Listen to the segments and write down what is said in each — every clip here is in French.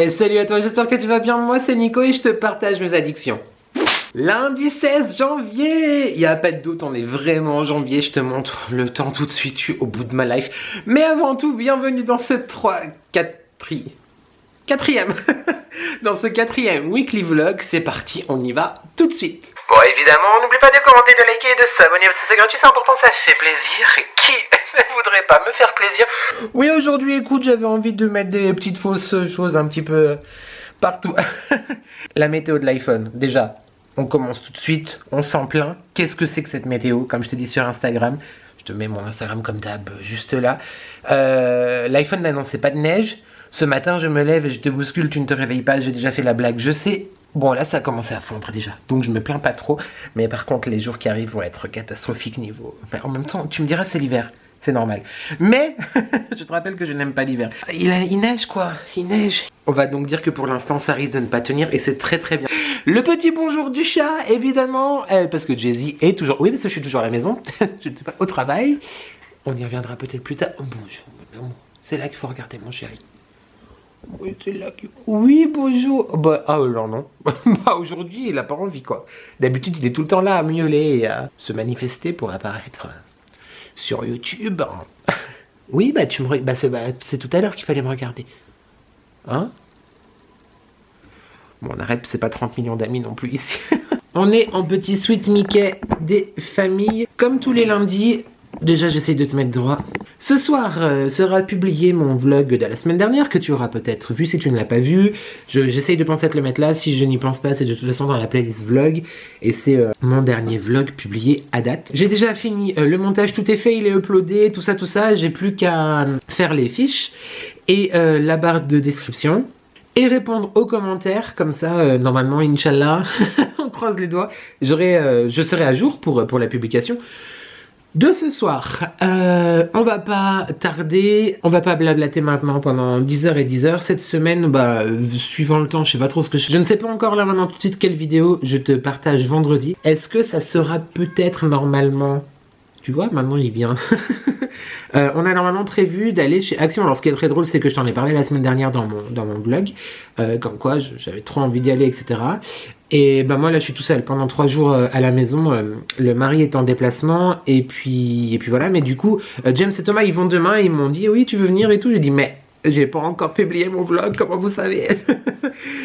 Et salut à toi, j'espère que tu vas bien. Moi c'est Nico et je te partage mes addictions. Lundi 16 janvier, il n'y a pas de doute, on est vraiment en janvier. Je te montre le temps tout de suite, je suis au bout de ma life. Mais avant tout, bienvenue dans ce quatrième dans ce quatrième weekly vlog. C'est parti, on y va tout de suite. Bon, évidemment, n'oublie pas de commenter, de liker et de s'abonner parce que c'est gratuit, c'est important, ça fait plaisir. Qui ne voudrait pas me faire plaisir? Oui, aujourd'hui, écoute, j'avais envie de mettre des petites fausses choses un petit peu partout. La météo de l'iPhone, déjà, on commence tout de suite, on s'en plaint. Qu'est-ce que c'est que cette météo? Comme je te dis sur Instagram, je te mets mon Instagram comme d'hab, juste là. L'iPhone n'annonçait pas de neige. Ce matin, je me lève et je te bouscule, tu ne te réveilles pas, j'ai déjà fait la blague, je sais. Bon, là, ça a commencé à fondre déjà, donc je me plains pas trop. Mais par contre, les jours qui arrivent vont être catastrophiques niveau... Mais en même temps, tu me diras, c'est l'hiver, c'est normal. Mais, je te rappelle que je n'aime pas l'hiver. Il neige, quoi, il neige. On va donc dire que pour l'instant, ça risque de ne pas tenir, et c'est très très bien. Le petit bonjour du chat, évidemment, parce que Jay-Z est toujours... Oui, parce que je suis toujours à la maison, je ne suis pas au travail. On y reviendra peut-être plus tard. Oh, bonjour, c'est là qu'il faut regarder, mon chéri. Oui, c'est là que... Oui, bonjour. Bah, alors non. Bah, aujourd'hui, il a pas envie, quoi. D'habitude, il est tout le temps là à miauler et à se manifester pour apparaître sur YouTube. Oui, bah, tu me... Bah, c'est tout à l'heure qu'il fallait me regarder. Hein? Bon, on arrête, c'est pas 30 millions d'amis non plus ici. On est en petit sweet Mickey des familles. Comme tous les lundis, déjà, j'essaye de te mettre droit. Ce soir sera publié mon vlog de la semaine dernière que tu auras peut-être vu si tu ne l'as pas vu. J'essaye de penser à te le mettre là. Si je n'y pense pas, c'est de toute façon dans la playlist vlog. Et c'est mon dernier vlog publié à date. J'ai déjà fini le montage, tout est fait, il est uploadé, tout ça. J'ai plus qu'à faire les fiches et la barre de description. Et répondre aux commentaires, comme ça, normalement, Inch'Allah, on croise les doigts, je serai à jour pour la publication de ce soir. On va pas tarder, on va pas blablater maintenant pendant 10h et 10h. Cette semaine, bah, suivant le temps, je sais pas trop ce que je ne sais pas encore là maintenant tout de suite quelle vidéo je te partage vendredi. Est-ce que ça sera peut-être normalement... Tu vois, maintenant il vient. On a normalement prévu d'aller chez Action. Alors ce qui est très drôle, c'est que je t'en ai parlé la semaine dernière dans mon blog. Comme quoi, j'avais trop envie d'y aller, etc. Et ben moi là, je suis tout seul pendant 3 jours à la maison. Le mari est en déplacement. Et puis voilà. Mais du coup, James et Thomas, ils vont demain. Et ils m'ont dit, oui, tu veux venir et tout. J'ai dit, mais... j'ai pas encore publié mon vlog, comment vous savez?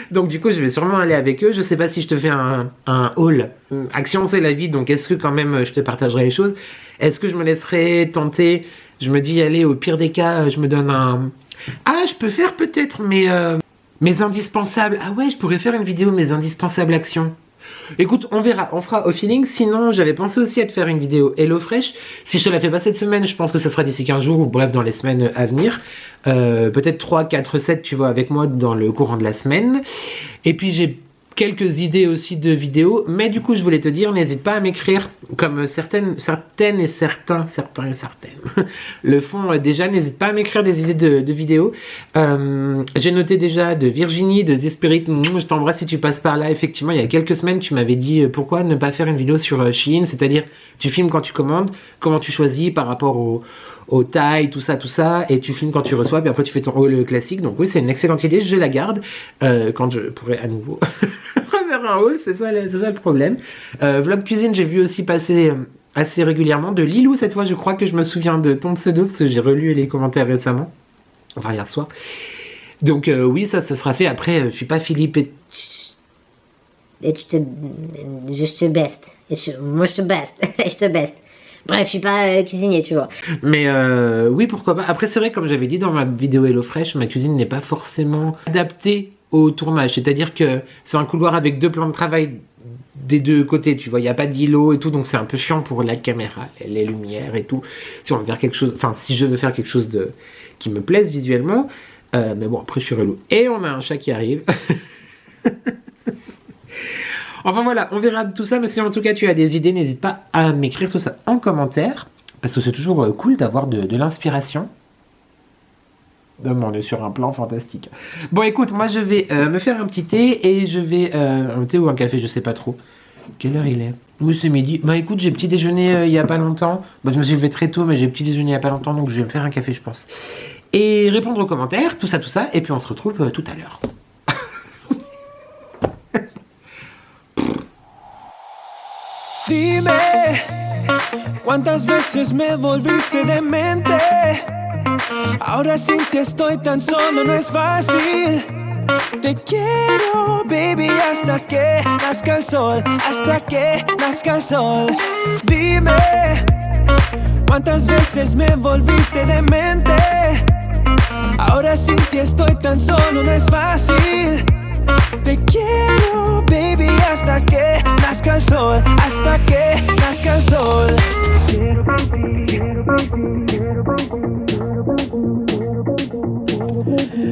Donc du coup, je vais sûrement aller avec eux. Je sais pas si je te fais un haul. Action, c'est la vie, donc est-ce que quand même je te partagerai les choses? Est-ce que je me laisserai tenter? Je me dis, allez, au pire des cas, je me donne un... Ah, je peux faire peut-être mes indispensables. Ah ouais, je pourrais faire une vidéo mes indispensables actions. Écoute, on verra, on fera au feeling. Sinon, j'avais pensé aussi à te faire une vidéo HelloFresh. Si je te la fais pas cette semaine, je pense que ça sera d'ici 15 jours ou bref dans les semaines à venir. Peut-être 3, 4 recettes, tu vois, avec moi dans le courant de la semaine. Et puis j'ai quelques idées aussi de vidéos. Mais du coup, je voulais te dire, n'hésite pas à m'écrire, comme certaines et certains le font déjà. N'hésite pas à m'écrire des idées de vidéos. J'ai noté déjà de Virginie, de Zespirit. Je t'embrasse si tu passes par là. Effectivement, il y a quelques semaines, tu m'avais dit pourquoi ne pas faire une vidéo sur Shein, c'est-à-dire tu filmes quand tu commandes, comment tu choisis par rapport aux tailles, tout ça, et tu filmes quand tu reçois, puis après tu fais ton haul classique. Donc oui, c'est une excellente idée, je la garde quand je pourrai à nouveau faire un haul, c'est ça le problème. Vlog cuisine, j'ai vu aussi passer assez régulièrement de Lilou cette fois, je crois que je me souviens de ton pseudo, parce que j'ai relu les commentaires récemment, enfin hier soir. Donc oui, ça sera fait. Après, je suis pas Philippe et... Je te best. Moi je te best. Je te best. Bref, je suis pas cuisinier, tu vois. Mais oui, pourquoi pas. Après, c'est vrai, comme j'avais dit dans ma vidéo HelloFresh, ma cuisine n'est pas forcément adaptée au tournage. C'est-à-dire que c'est un couloir avec 2 plans de travail des 2 côtés, tu vois. Il n'y a pas d'îlot et tout, donc c'est un peu chiant pour la caméra, les lumières et tout. Si on veut faire quelque chose, enfin, si je veux faire quelque chose qui me plaise visuellement. Mais bon, après, je suis relou. Et on a un chat qui arrive. Enfin voilà, on verra tout ça, mais si en tout cas tu as des idées, n'hésite pas à m'écrire tout ça en commentaire, parce que c'est toujours cool d'avoir de l'inspiration. On est sur un plan fantastique. Bon écoute, moi je vais me faire un petit thé, et je vais... un thé ou un café, je sais pas trop. Quelle heure il est? Oui, c'est midi. Bah écoute, j'ai petit déjeuné il y a pas longtemps. Bah, je me suis levé très tôt, mais j'ai petit déjeuné il y a pas longtemps, donc je vais me faire un café je pense. Et répondre aux commentaires, tout ça, et puis on se retrouve tout à l'heure. Dime, ¿cuántas veces me volviste demente? Ahora sin ti estoy tan solo, no es fácil. Te quiero, baby, hasta que nazca el sol, hasta que nazca el sol. Dime, ¿cuántas veces me volviste demente? Ahora sin ti estoy tan solo, no es fácil. Te quiero, baby, hasta que nazca el sol, hasta que nazca el sol.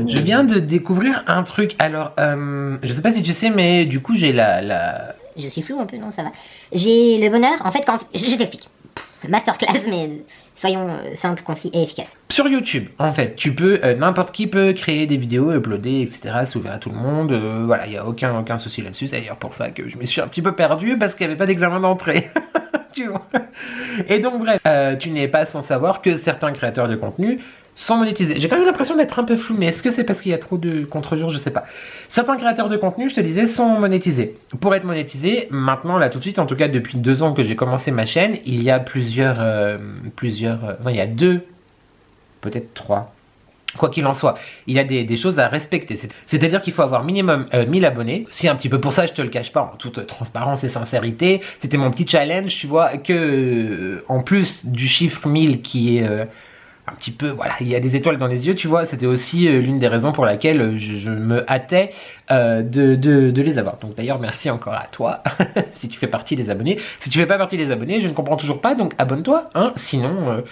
Je viens de découvrir un truc. Alors, je sais pas si tu sais, mais du coup, j'ai la... Je suis flou un peu, non, ça va. J'ai le bonheur, en fait, quand... Je t'explique. Masterclass, mais soyons simples, concis et efficaces. Sur YouTube, en fait, tu peux, n'importe qui peut créer des vidéos, uploader, etc. C'est ouvert à tout le monde. Voilà, il n'y a aucun souci là-dessus. C'est d'ailleurs pour ça que je me suis un petit peu perdu parce qu'il n'y avait pas d'examen d'entrée. Tu vois. Et donc, bref, tu n'es pas sans savoir que certains créateurs de contenu sont monétisés. J'ai quand même l'impression d'être un peu flou, mais est-ce que c'est parce qu'il y a trop de contre-jours? Je sais pas. Certains créateurs de contenu, je te disais, sont monétisés. Pour être monétisé, maintenant, là tout de suite, en tout cas depuis 2 ans que j'ai commencé ma chaîne, il y a plusieurs, enfin, il y a 2, peut-être 3. Quoi qu'il en soit, il y a des choses à respecter. C'est-à-dire qu'il faut avoir minimum 1000 abonnés. C'est un petit peu pour ça, je te le cache pas, en toute transparence et sincérité. C'était mon petit challenge, tu vois, que en plus du chiffre 1000 qui est... un petit peu, voilà, il y a des étoiles dans les yeux, tu vois, c'était aussi l'une des raisons pour laquelle je me hâtais de les avoir. Donc d'ailleurs, merci encore à toi, si tu fais partie des abonnés. Si tu fais pas partie des abonnés, je ne comprends toujours pas, donc abonne-toi, hein, sinon,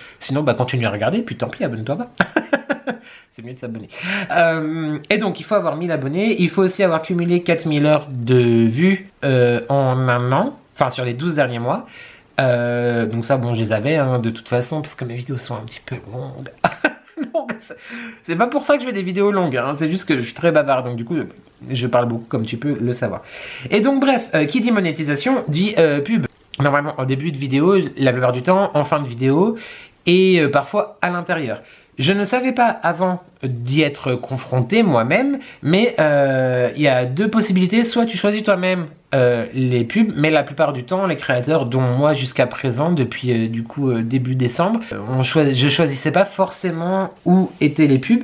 bah, continue à regarder, puis tant pis, abonne-toi pas. C'est mieux de s'abonner. Et donc, il faut avoir 1000 abonnés, il faut aussi avoir cumulé 4000 heures de vues en un an, enfin sur les 12 derniers mois. Donc ça, bon, je les avais hein, de toute façon parce que mes vidéos sont un petit peu longues. Donc, c'est pas pour ça que je fais des vidéos longues, hein, c'est juste que je suis très bavard, donc du coup je parle beaucoup comme tu peux le savoir. Et donc bref, qui dit monétisation dit pub. Normalement en début de vidéo, la plupart du temps, en fin de vidéo et parfois à l'intérieur. Je ne savais pas avant d'y être confronté moi-même, mais il y a 2 possibilités. Soit tu choisis toi-même les pubs, mais la plupart du temps, les créateurs, dont moi jusqu'à présent, depuis du coup début décembre, je choisissais pas forcément où étaient les pubs.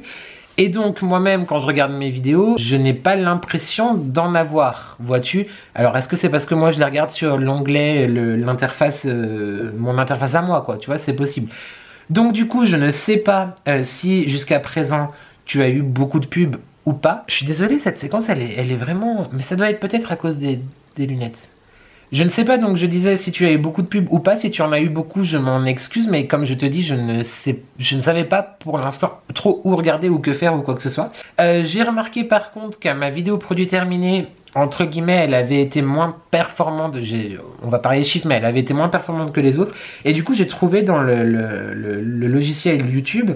Et donc moi-même, quand je regarde mes vidéos, je n'ai pas l'impression d'en avoir, vois-tu. Alors est-ce que c'est parce que moi je les regarde sur l'onglet, l'interface, mon interface à moi, quoi, tu vois, c'est possible. Donc du coup, je ne sais pas si jusqu'à présent, tu as eu beaucoup de pubs ou pas. Je suis désolé, cette séquence, elle est vraiment... Mais ça doit être peut-être à cause des lunettes. Je ne sais pas, donc je disais si tu as eu beaucoup de pubs ou pas. Si tu en as eu beaucoup, je m'en excuse. Mais comme je te dis, je ne savais pas pour l'instant trop où regarder ou que faire ou quoi que ce soit. J'ai remarqué par contre qu'à ma vidéo produit terminé, entre guillemets, elle avait été moins performante, on va parler des chiffres, mais elle avait été moins performante que les autres. Et du coup, j'ai trouvé dans le logiciel YouTube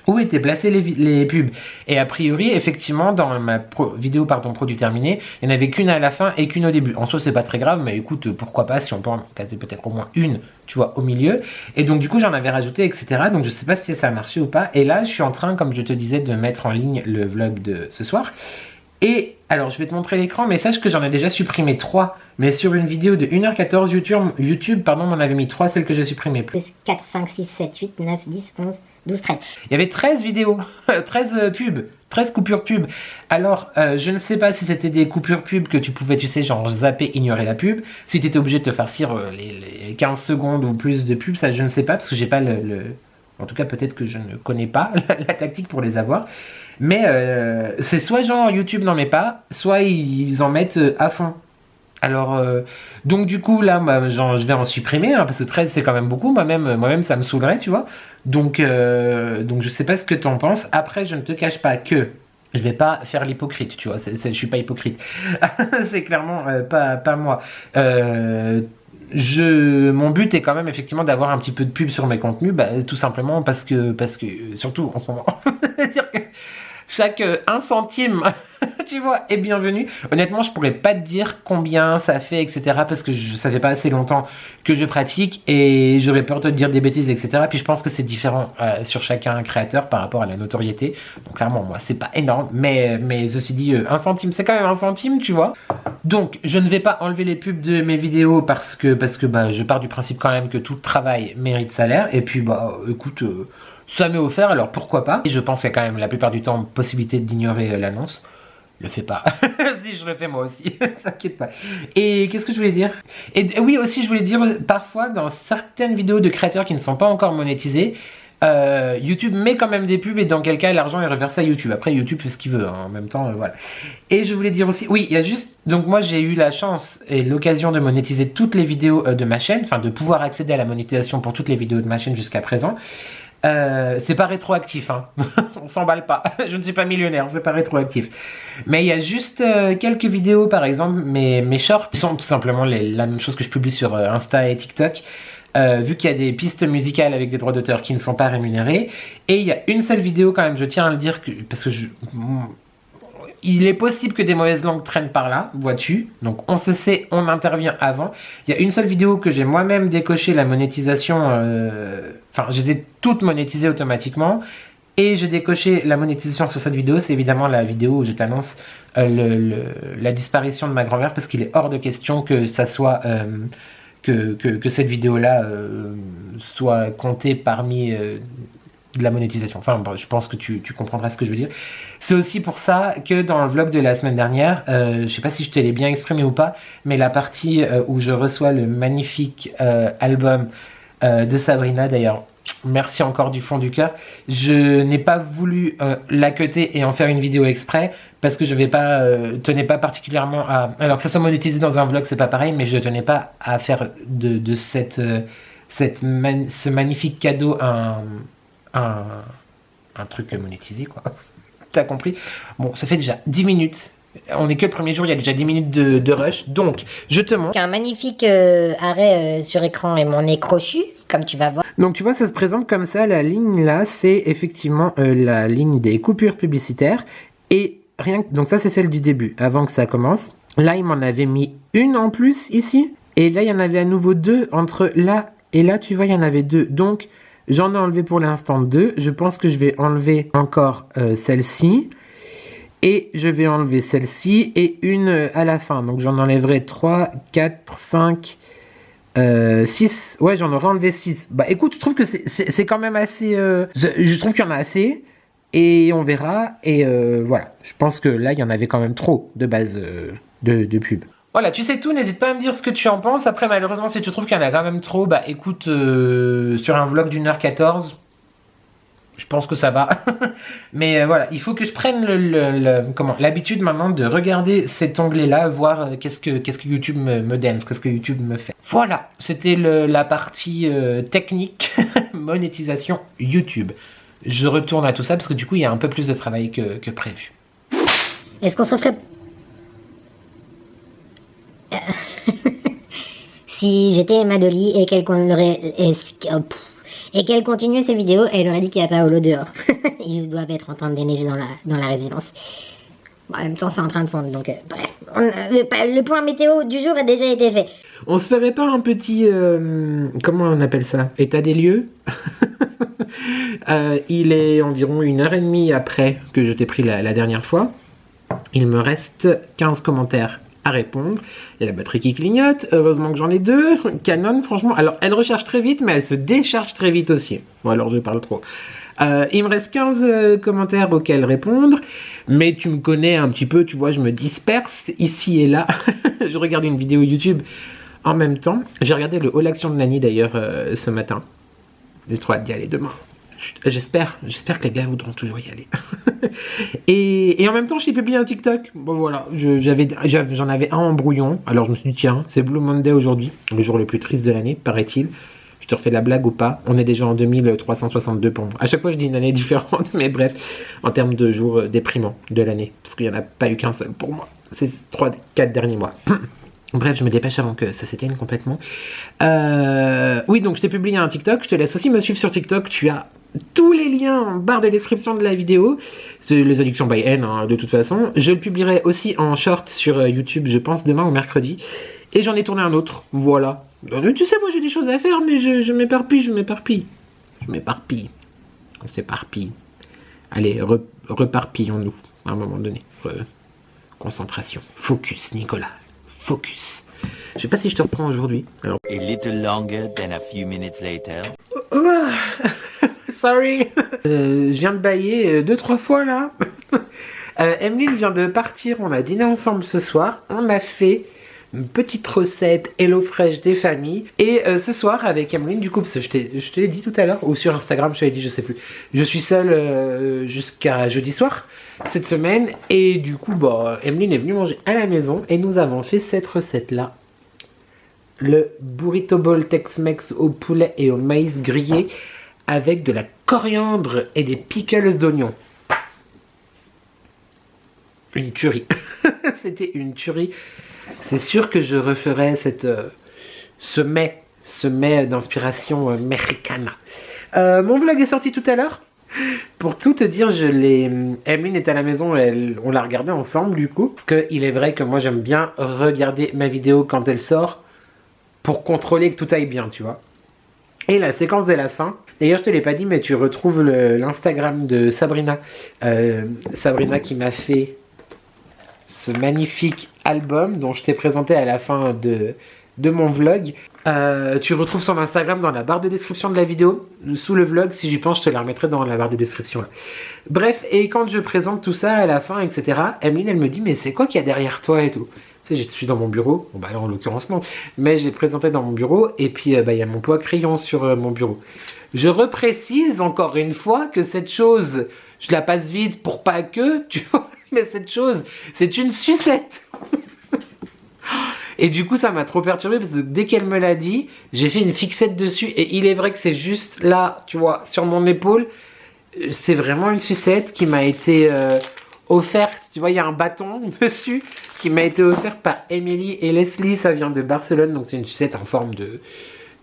où étaient placées les pubs. Et a priori, effectivement, dans ma vidéo produit terminé, il n'y en avait qu'une à la fin et qu'une au début. En soi, c'est pas très grave, mais écoute, pourquoi pas, si on peut en caser peut-être au moins une, tu vois, au milieu. Et donc, du coup, j'en avais rajouté, etc. Donc, je sais pas si ça a marché ou pas. Et là, je suis en train, comme je te disais, de mettre en ligne le vlog de ce soir. Et alors, je vais te montrer l'écran, mais sache que j'en ai déjà supprimé 3. Mais sur une vidéo de 1h14, YouTube m'en avait mis 3, celles que j'ai supprimées. Plus 4, 5, 6, 7, 8, 9, 10, 11, 12, 13. Il y avait 13 vidéos, 13 pubs, 13 coupures pub. Alors, je ne sais pas si c'était des coupures pub que tu pouvais, tu sais, genre zapper, ignorer la pub. Si tu étais obligé de te farcir les 15 secondes ou plus de pub, ça je ne sais pas, parce que j'ai pas En tout cas, peut-être que je ne connais pas la tactique pour les avoir. Mais c'est soit genre YouTube n'en met pas, soit ils en mettent à fond. Alors, donc du coup, là, je vais en supprimer, hein, parce que 13 c'est quand même beaucoup. Moi-même, ça me saoulerait, tu vois. Donc je sais pas ce que t'en penses. Après, je ne te cache pas que je vais pas faire l'hypocrite, tu vois. Je suis pas hypocrite. C'est clairement pas moi. Mon but est quand même effectivement d'avoir un petit peu de pub sur mes contenus, tout simplement parce que surtout en ce moment, c'est-à-dire que chaque 1 centime tu vois, et bienvenue. Honnêtement, je pourrais pas te dire combien ça fait, etc. Parce que ça fait pas assez longtemps que je pratique et j'aurais peur de te dire des bêtises, etc. Puis je pense que c'est différent sur chacun créateur par rapport à la notoriété. Donc clairement, moi, c'est pas énorme, mais ceci dit, 1 centime, c'est quand même 1 centime, tu vois. Donc, je ne vais pas enlever les pubs de mes vidéos parce que bah, je pars du principe quand même que tout travail mérite salaire. Et puis, bah, écoute... ça m'est offert, alors pourquoi pas. Et je pense qu'il y a quand même la plupart du temps possibilité d'ignorer l'annonce. Le fais pas. Si, je le fais moi aussi. T'inquiète pas. Et qu'est-ce que je voulais dire? Et oui, aussi, je voulais dire, parfois, dans certaines vidéos de créateurs qui ne sont pas encore monétisés, YouTube met quand même des pubs et dans quel cas l'argent est reversé à YouTube. Après, YouTube fait ce qu'il veut, hein, en même temps, voilà. Et je voulais dire aussi, oui, il y a juste... Donc moi, j'ai eu la chance et l'occasion de monétiser toutes les vidéos de ma chaîne, enfin de pouvoir accéder à la monétisation pour toutes les vidéos de ma chaîne jusqu'à présent. C'est pas rétroactif, hein. On s'emballe pas. Je ne suis pas millionnaire, c'est pas rétroactif. Mais il y a juste quelques vidéos, par exemple, mes shorts qui sont tout simplement la même chose que je publie sur Insta et TikTok. Vu qu'il y a des pistes musicales avec des droits d'auteur qui ne sont pas rémunérés. Et il y a une seule vidéo quand même, je tiens à le dire, parce que il est possible que des mauvaises langues traînent par là, vois-tu. Donc on se sait, on intervient avant. Il y a une seule vidéo que j'ai moi-même décoché la monétisation. Enfin, j'ai toutes monétisées automatiquement. Et j'ai décoché la monétisation sur cette vidéo. C'est évidemment la vidéo où je t'annonce la disparition de ma grand-mère. Parce qu'il est hors de question que ça soit... que cette vidéo-là soit comptée parmi... de la monétisation. Enfin, bon, je pense que tu comprendras ce que je veux dire. C'est aussi pour ça que dans le vlog de la semaine dernière, je sais pas si je te l'ai bien exprimé ou pas, mais la partie où je reçois le magnifique album de Sabrina, d'ailleurs, merci encore du fond du cœur, je n'ai pas voulu la cutter et en faire une vidéo exprès, parce que je tenais pas particulièrement à... Alors que ça soit monétisé dans un vlog, c'est pas pareil, mais je tenais pas à faire de ce magnifique cadeau un truc monétisé, quoi. T'as compris? Bon, ça fait déjà 10 minutes. On est que le premier jour, il y a déjà 10 minutes de rush. Donc, je te montre. Un magnifique arrêt sur écran et mon nez crochu, comme tu vas voir. Donc, tu vois, ça se présente comme ça. La ligne là, c'est effectivement la ligne des coupures publicitaires. Et rien que... Donc ça, c'est celle du début, avant que ça commence. Là, il m'en avait mis une en plus, ici. Et là, il y en avait à nouveau 2 entre là et là. Tu vois, il y en avait 2. Donc... j'en ai enlevé pour l'instant 2. Je pense que je vais enlever encore celle-ci. Et je vais enlever celle-ci et une à la fin. Donc j'en enlèverai 3, 4, 5, 6. Ouais, j'en aurais enlevé 6. Bah écoute, je trouve que c'est quand même assez... je trouve qu'il y en a assez. Et on verra. Et voilà. Je pense que là, il y en avait quand même trop de base de pub. Voilà, tu sais tout, n'hésite pas à me dire ce que tu en penses. Après, malheureusement, si tu trouves qu'il y en a quand même trop, bah écoute, sur un vlog d'1h14, je pense que ça va. Mais voilà, il faut que je prenne l'habitude maintenant de regarder cet onglet-là, voir qu'est-ce que YouTube me donne, qu'est-ce que YouTube me fait. Voilà, c'était la partie technique, monétisation YouTube. Je retourne à tout ça parce que du coup, il y a un peu plus de travail que prévu. Est-ce qu'on se ferait... Si j'étais Emma Dolly et qu'elle continuait ses vidéos, elle aurait dit qu'il n'y a pas Holo dehors. Ils doivent être en train de déneiger dans la résidence. Bon, en même temps, c'est en train de fondre, donc bref. Le point météo du jour a déjà été fait. On se ferait pas un petit... comment on appelle ça? État des lieux. Il est environ 1h30 après que je t'ai pris la dernière fois. Il me reste 15 commentaires à répondre. Il y a la batterie qui clignote. Heureusement que j'en ai 2. Canon, franchement. Alors, elle recharge très vite, mais elle se décharge très vite aussi. Bon, alors je parle trop. Il me reste 15 commentaires auxquels répondre. Mais tu me connais un petit peu, tu vois, je me disperse ici et là. Je regarde une vidéo YouTube en même temps. J'ai regardé le Haul Action de Nani d'ailleurs ce matin. J'ai trop hâte d'y aller demain. J'espère que les gars voudront toujours y aller. et en même temps, j'ai publié un TikTok. Bon voilà, j'en avais un en brouillon. Alors je me suis dit, tiens, c'est Blue Monday aujourd'hui, le jour le plus triste de l'année, paraît-il. Je te refais la blague ou pas? On est déjà en 2362 pour moi. À chaque fois, je dis une année différente, mais bref, en termes de jours déprimants de l'année. Parce qu'il n'y en a pas eu qu'un seul pour moi. C'est 3-4 derniers mois. Bref, je me dépêche avant que ça s'éteigne complètement. Oui, donc je t'ai publié un TikTok. Je te laisse aussi me suivre sur TikTok. Tu as tous les liens en barre de description de la vidéo. C'est les addictions by N, hein, de toute façon. Je le publierai aussi en short sur YouTube, je pense demain ou mercredi. Et j'en ai tourné un autre, voilà. Tu sais, moi j'ai des choses à faire, mais je m'éparpille. On s'éparpille. Allez, reparpillons-nous à un moment donné. Concentration. Focus, Nicolas. Focus. Je sais pas si je te reprends aujourd'hui. Alors... A little longer than a few minutes later. Sorry. Je viens de bailler 2-3 fois là. Emeline vient de partir. On a dîné ensemble ce soir. On a fait une petite recette HelloFresh des familles. Et ce soir avec Emeline, du coup, parce que je te l'ai dit tout à l'heure, ou sur Instagram, je te l'ai dit, je sais plus. Je suis seule jusqu'à jeudi soir cette semaine. Et du coup, bah, Emeline est venue manger à la maison. Et nous avons fait cette recette-là. Le burrito bowl Tex-Mex au poulet et au maïs grillé avec de la coriandre et des pickles d'oignons. Une tuerie. C'était une tuerie. C'est sûr que je referai ce mets d'inspiration americana. Mon vlog est sorti tout à l'heure. Pour tout te dire, Emeline est à la maison, on l'a regardé ensemble du coup. Parce qu'il est vrai que moi j'aime bien regarder ma vidéo quand elle sort pour contrôler que tout aille bien, tu vois. Et la séquence de la fin, d'ailleurs je te l'ai pas dit, mais tu retrouves l'Instagram de Sabrina. Sabrina qui m'a fait ce magnifique album dont je t'ai présenté à la fin de mon vlog. Tu retrouves son Instagram dans la barre de description de la vidéo, sous le vlog. Si j'y pense, je te la remettrai dans la barre de description là. Bref, et quand je présente tout ça à la fin, etc., Emeline elle me dit mais c'est quoi qu'il y a derrière toi et tout. Tu sais, je suis dans mon bureau, bon bah là en l'occurrence non, mais j'ai présenté dans mon bureau et puis bah, y a mon poids crayon sur mon bureau. Je reprécise encore une fois que cette chose, je la passe vite pour pas que, tu vois, mais cette chose, c'est une sucette. Et du coup ça m'a trop perturbé parce que dès qu'elle me l'a dit, j'ai fait une fixette dessus et il est vrai que c'est juste là, tu vois, sur mon épaule, c'est vraiment une sucette qui m'a été offerte, tu vois, il y a un bâton dessus qui m'a été offert par Emily et Leslie, ça vient de Barcelone, donc c'est une sucette en forme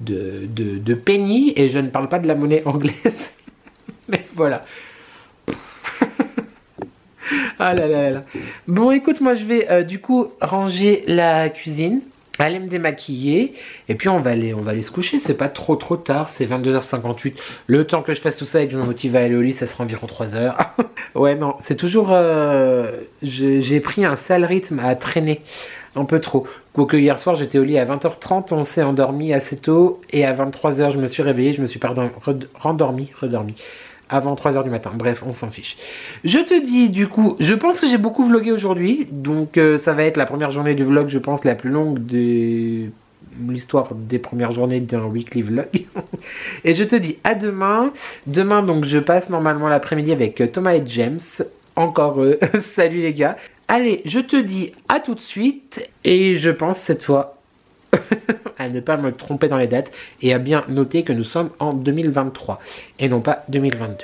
de penny, et je ne parle pas de la monnaie anglaise, mais voilà. Ah là là là. Bon écoute, moi je vais du coup ranger la cuisine, aller me démaquiller, et puis on va aller se coucher, c'est pas trop tard, c'est 22h58, le temps que je fasse tout ça et que je me motive à aller au lit, ça sera environ 3h. Ouais non, c'est toujours, j'ai pris un sale rythme à traîner, un peu trop. Quoique hier soir j'étais au lit à 20h30, on s'est endormi assez tôt, et à 23h je me suis réveillé, je me suis redormi avant 3h du matin, bref, on s'en fiche. Je te dis, du coup, je pense que j'ai beaucoup vlogué aujourd'hui, donc ça va être la première journée du vlog, je pense, la plus longue de l'histoire des premières journées d'un weekly vlog. Et je te dis à demain. Demain, donc, je passe normalement l'après-midi avec Thomas et James. Encore eux. Salut les gars. Allez, je te dis à tout de suite, et je pense cette fois à ne pas me tromper dans les dates et à bien noter que nous sommes en 2023 et non pas 2022.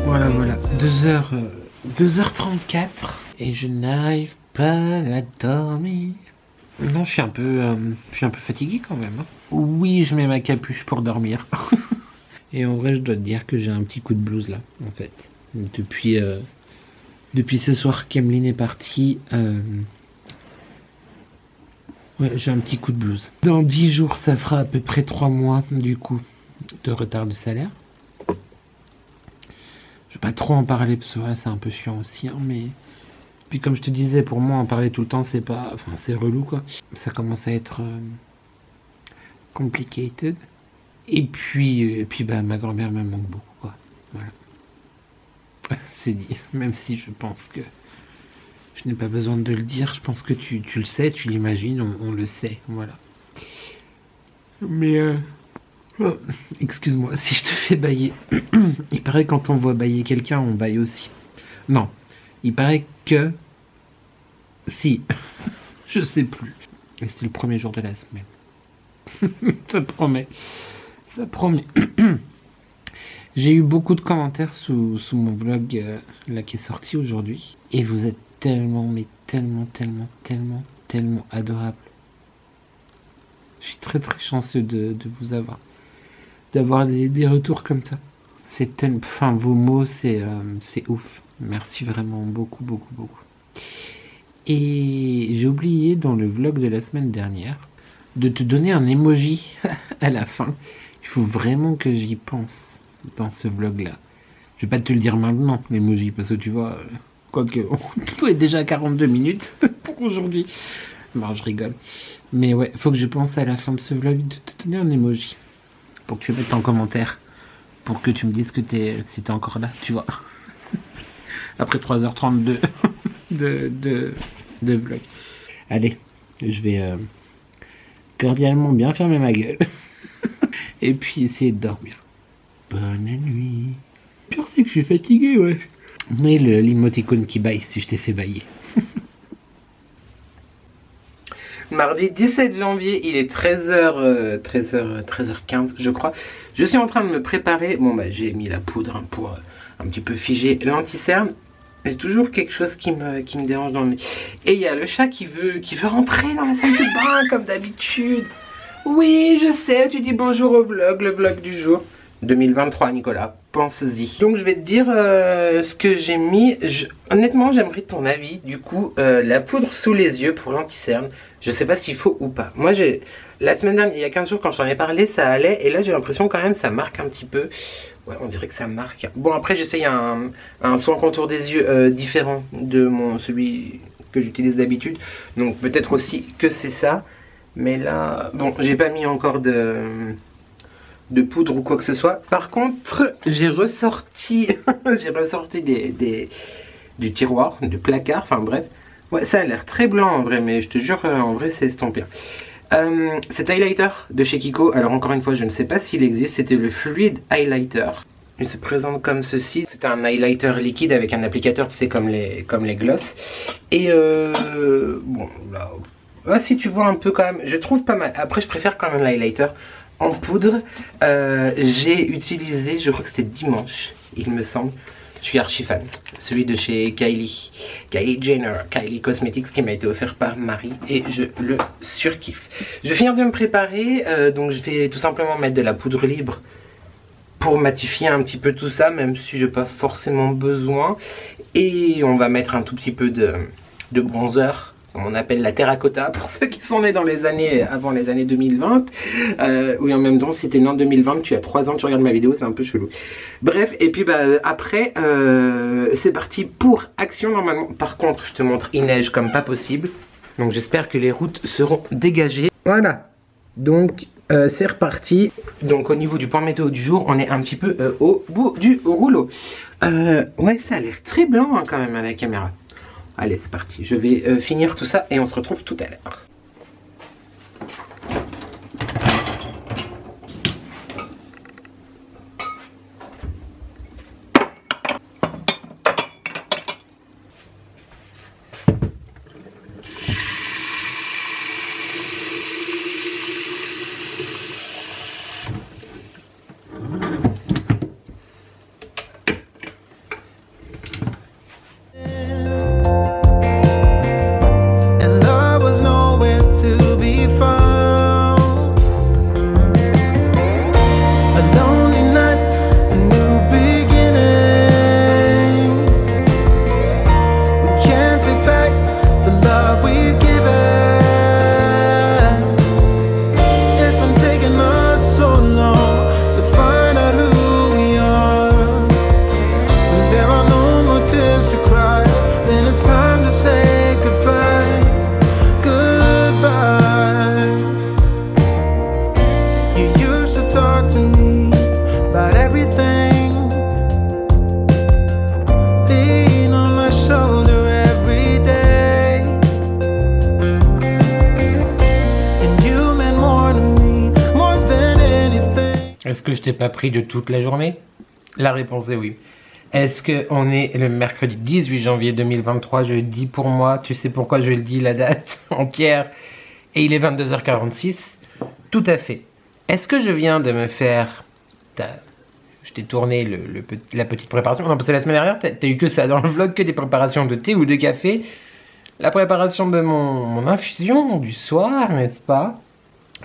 Voilà, 2h34 et je n'arrive pas à dormir. Non, je suis un peu fatigué quand même. Hein. Oui, je mets ma capuche pour dormir. Et en vrai, je dois te dire que j'ai un petit coup de blues là, en fait. Depuis ce soir qu'Emeline est partie, ouais, j'ai un petit coup de blues. Dans 10 jours, ça fera à peu près 3 mois, du coup, de retard de salaire. Je vais pas trop en parler parce que ouais, c'est un peu chiant aussi, hein, mais... Puis comme je te disais, pour moi, en parler tout le temps, c'est pas... Enfin, c'est relou, quoi. Ça commence à être... complicated. Et puis bah, ma grand-mère me manque beaucoup, quoi. Voilà. C'est dit. Même si je pense que... Je n'ai pas besoin de le dire. Je pense que tu le sais, tu l'imagines, on le sait. Voilà. Mais... Oh, excuse-moi, si je te fais bailler. Il paraît que quand on voit bailler quelqu'un, on baille aussi. Non, il paraît que... Si, je sais plus. Et c'était le premier jour de la semaine. Ça promet. Ça promet. J'ai eu beaucoup de commentaires sous mon vlog là qui est sorti aujourd'hui. Et vous êtes tellement, mais tellement adorables. Je suis très chanceux de vous avoir. D'avoir des retours comme ça. C'est tellement... Enfin, vos mots, c'est ouf. Merci vraiment beaucoup. Et j'ai oublié dans le vlog de la semaine dernière de te donner un emoji à la fin. Il faut vraiment que j'y pense dans ce vlog-là. Je vais pas te le dire maintenant, l'emoji, parce que tu vois, quoique, on est déjà à 42 minutes pour aujourd'hui. Bon, je rigole. Mais ouais, faut que je pense à la fin de ce vlog de te donner un emoji. Pour que tu mettes en commentaire. Pour que tu me dises que si t'es encore là, tu vois. Après 3h32 de vlog. Allez, je vais cordialement bien fermer ma gueule. Et puis essayer de dormir. Bonne nuit. Pire c'est que je suis fatigué, ouais. Mais l'imoticône qui baille si je t'ai fait bailler. Mardi 17 janvier, il est 13h15 je crois. Je suis en train de me préparer. Bon bah j'ai mis la poudre pour un petit peu figer l'anti-cerne. Il y a toujours quelque chose qui me dérange dans le nez. Et il y a le chat qui veut rentrer dans la salle de bain comme d'habitude. Oui, je sais, tu dis bonjour au vlog, le vlog du jour. 2023, Nicolas, pense-y. Donc je vais te dire ce que j'ai mis. Honnêtement, j'aimerais ton avis. Du coup, la poudre sous les yeux pour l'anti-cerne. Je sais pas s'il faut ou pas. Moi, la semaine dernière, il y a 15 jours, quand je t'en ai parlé, ça allait. Et là, j'ai l'impression quand même ça marque un petit peu. Ouais, on dirait que ça marque. Bon, après, j'essaye un soin contour des yeux différent de celui que j'utilise d'habitude. Donc peut-être aussi que c'est ça. Mais là, bon, j'ai pas mis encore de poudre ou quoi que ce soit. Par contre, j'ai ressorti du tiroir, du placard, enfin bref. Ouais, ça a l'air très blanc en vrai, mais je te jure, en vrai, c'est estampé. Cet highlighter de chez Kiko, alors encore une fois, je ne sais pas s'il existe, c'était le Fluid Highlighter. Il se présente comme ceci. C'est un highlighter liquide avec un applicateur, tu sais, comme les gloss. Et bon, là, si tu vois un peu quand même, je trouve pas mal. Après, je préfère quand même l'highlighter en poudre. J'ai utilisé, je crois que c'était dimanche, il me semble. Je suis archi fan. Celui de chez Kylie Jenner, Kylie Cosmetics, qui m'a été offert par Marie. Et je le surkiffe. Je vais finir de me préparer. Donc je vais tout simplement mettre de la poudre libre pour matifier un petit peu tout ça, même si je n'ai pas forcément besoin. Et on va mettre un tout petit peu de bronzer, comme on appelle la terracotta, pour ceux qui sont nés dans les années avant les années 2020. Oui, en même temps, si t'es né en 2020, tu as 3 ans, tu regardes ma vidéo, c'est un peu chelou. Bref, et puis après, c'est parti pour action normalement. Par contre, je te montre, il neige comme pas possible. Donc j'espère que les routes seront dégagées. Voilà, donc c'est reparti. Donc au niveau du point météo du jour, on est un petit peu au bout du rouleau. Ouais, ça a l'air très blanc hein, quand même à la caméra. Allez, c'est parti. Je vais finir tout ça et on se retrouve tout à l'heure. And there was no way Est-ce que je t'ai pas pris de toute la journée? La réponse est oui. Est-ce qu'on est le mercredi 18 janvier 2023? Je le dis pour moi, tu sais pourquoi je le dis, la date entière. Et il est 22h46. Tout à fait. Est-ce que je viens de me faire... Je t'ai tourné la petite préparation. Non, parce que la semaine dernière, t'as eu que ça dans le vlog, que des préparations de thé ou de café. La préparation de mon infusion du soir, n'est-ce pas?